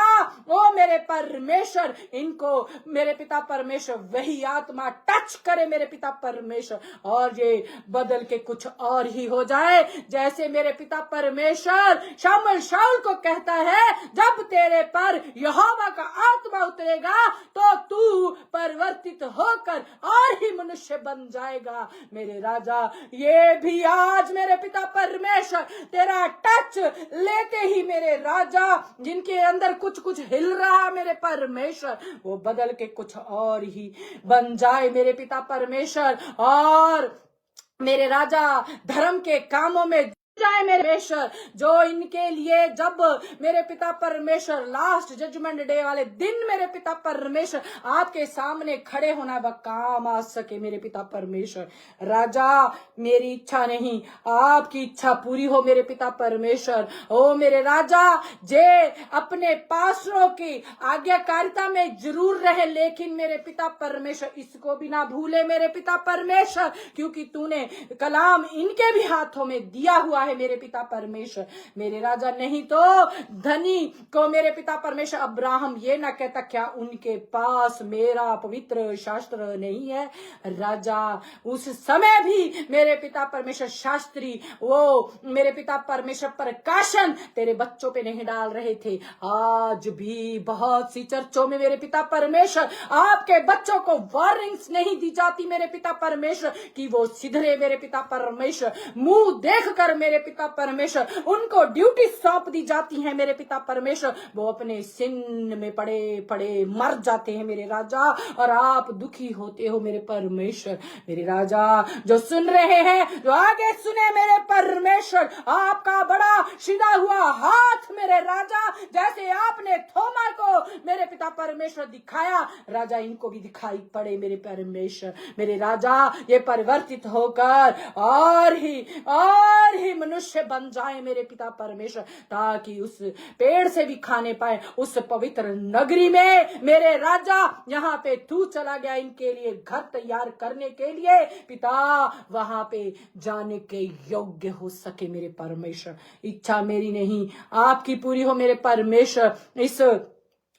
ओ मेरे परमेश्वर, इनको मेरे पिता परमेश्वर वही आत्मा टच करे मेरे पिता परमेश्वर और ये बदल के कुछ और ही हो जाए। जैसे मेरे पिता परमेश्वर शामुएल शाऊल को कहता है जब तेरे पर यहोवा का आत्मा उतरेगा तो तू परिवर्तित होकर और ही मनुष्य बन जाएगा मेरे राजा। ये भी आज मेरे पिता परमेश्वर तेरा टच लेते ही मेरे राजा, जिनके अंदर कुछ कुछ हिल रहा मेरे परमेश्वर, वो बदल के कुछ और ही बन जाए मेरे पिता परमेश्वर। और मेरे राजा धर्म के कामों में जाए मेरे परमेश्वर, जो इनके लिए जब मेरे पिता परमेश्वर लास्ट जजमेंट डे वाले दिन मेरे पिता परमेश्वर आपके सामने खड़े होना वह काम आ सके मेरे पिता परमेश्वर। राजा मेरी इच्छा नहीं आपकी इच्छा पूरी हो मेरे पिता परमेश्वर। ओ मेरे राजा, जे अपने पासरों की आज्ञाकारिता में जरूर रहे, लेकिन मेरे पिता परमेश्वर इसको भी ना भूले मेरे पिता परमेश्वर, क्योंकि तूने कलाम इनके भी हाथों में दिया हुआ है मेरे पिता परमेश्वर। मेरे राजा नहीं तो धनी को मेरे पिता परमेश्वर अब्राहम ये ना कहता क्या उनके पास मेरा पवित्र शास्त्र नहीं है। राजा उस समय भी मेरे पिता परमेश्वर शास्त्री वो मेरे पिता परमेश्वर प्रकाशन तेरे बच्चों पे नहीं डाल रहे थे। आज भी बहुत सी चर्चों में मेरे पिता परमेश्वर आपके बच्चों को वार्निंग्स नहीं दी जाती मेरे पिता परमेश्वर कि वो सिधरे मेरे पिता परमेश्वर। मुंह देख कर मेरे मेरे पिता परमेश्वर, उनको ड्यूटी सौंप दी जाती है मेरे पिता परमेश्वर, वो अपने सिन में पड़े पड़े मर जाते हैं मेरे राजा, और आप दुखी होते हो मेरे परमेश्वर। मेरे राजा जो सुन रहे हैं, जो आगे सुने मेरे परमेश्वर, आपका बड़ा सीधा हुआ हाथ मेरे राजा, जैसे आपने थोमा को मेरे पिता परमेश्वर दिखाया, राजा इनको भी दिखाई पड़े मेरे परमेश्वर। मेरे राजा ये परिवर्तित होकर और ही मनुष्य बन जाए मेरे पिता परमेश्वर, ताकि उस पेड़ से भी खाने पाए, उस पवित्र नगरी में मेरे राजा, यहाँ पे तू चला गया इनके लिए घर तैयार करने के लिए पिता, वहां पे जाने के योग्य हो सके मेरे परमेश्वर। इच्छा मेरी नहीं आपकी पूरी हो मेरे परमेश्वर। इस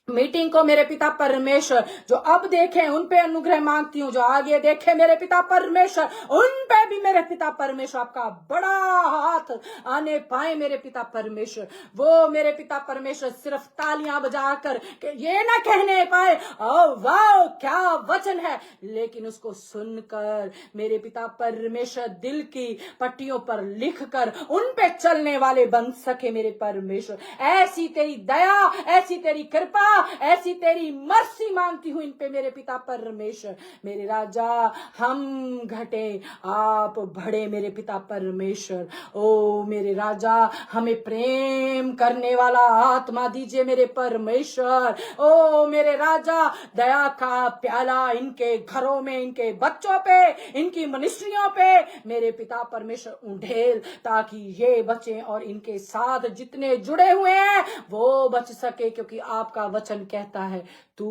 मीटिंग को मेरे पिता परमेश्वर जो अब देखें उन पे अनुग्रह मांगती हूँ, जो आगे देखे मेरे पिता परमेश्वर उन पे भी मेरे पिता परमेश्वर आपका बड़ा हाथ आने पाए मेरे पिता परमेश्वर। वो मेरे पिता परमेश्वर सिर्फ तालियां बजाकर ये ना कहने पाए ओ वाह क्या वचन है, लेकिन उसको सुनकर मेरे पिता परमेश्वर दिल की पट्टियों पर लिखकर उन पे चलने वाले बन सके मेरे परमेश्वर। ऐसी तेरी दया, ऐसी तेरी कृपा, ऐसी तेरी मर्सी मांगती हूं इन पे मेरे पिता परमेश्वर। मेरे राजा हम घटे आप बढ़े मेरे पिता परमेश्वर। ओ मेरे राजा हमें प्रेम करने वाला आत्मा दीजिए मेरे परमेश्वर। ओ मेरे राजा दया का प्याला इनके घरों में, इनके बच्चों पे, इनकी मिनिस्ट्रियों पे मेरे पिता परमेश्वर उंडेल, ताकि ये बचे और इनके साथ जितने जुड़े हुए हैं वो बच सके, क्योंकि आपका वचन कहता है तू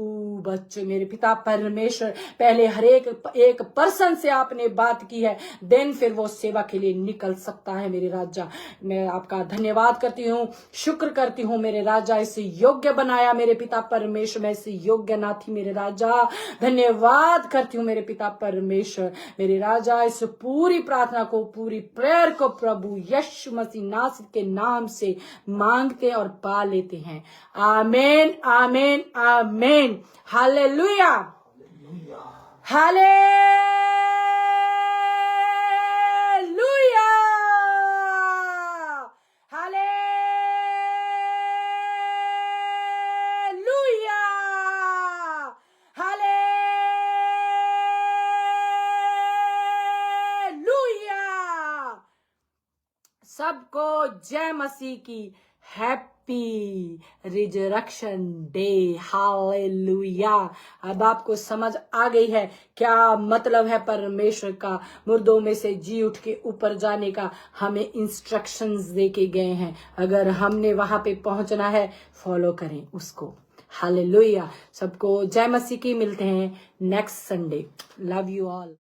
बच मेरे पिता परमेश्वर। पहले हर एक पर्सन से आपने बात की है, देन फिर वो सेवा के लिए निकल सकता है मेरे राजा। मैं आपका धन्यवाद करती हूँ, शुक्र करती हूँ मेरे राजा, इसे योग्य बनाया मेरे पिता परमेश्वर। मैं इसे योग्य ना थी मेरे राजा, धन्यवाद करती हूँ मेरे पिता परमेश्वर। मेरे राजा इस पूरी प्रार्थना को, पूरी प्रेयर को प्रभु यीशु मसीह नासरी के नाम से मांगते और पा लेते हैं। आमीन आमीन आमीन। Hallelujah hallelujah hallelujah hallelujah. सबको जय मसीह की हैप्पी रिजरेक्शन डे। हालेलुया। अब आपको समझ आ गई है क्या मतलब है परमेश्वर का मुर्दों में से जी उठ के ऊपर जाने का। हमें इंस्ट्रक्शंस दे के गए हैं, अगर हमने वहां पे पहुंचना है फॉलो करें उसको। हालेलुया। सबको जय मसीह की। मिलते हैं next Sunday. Love you all.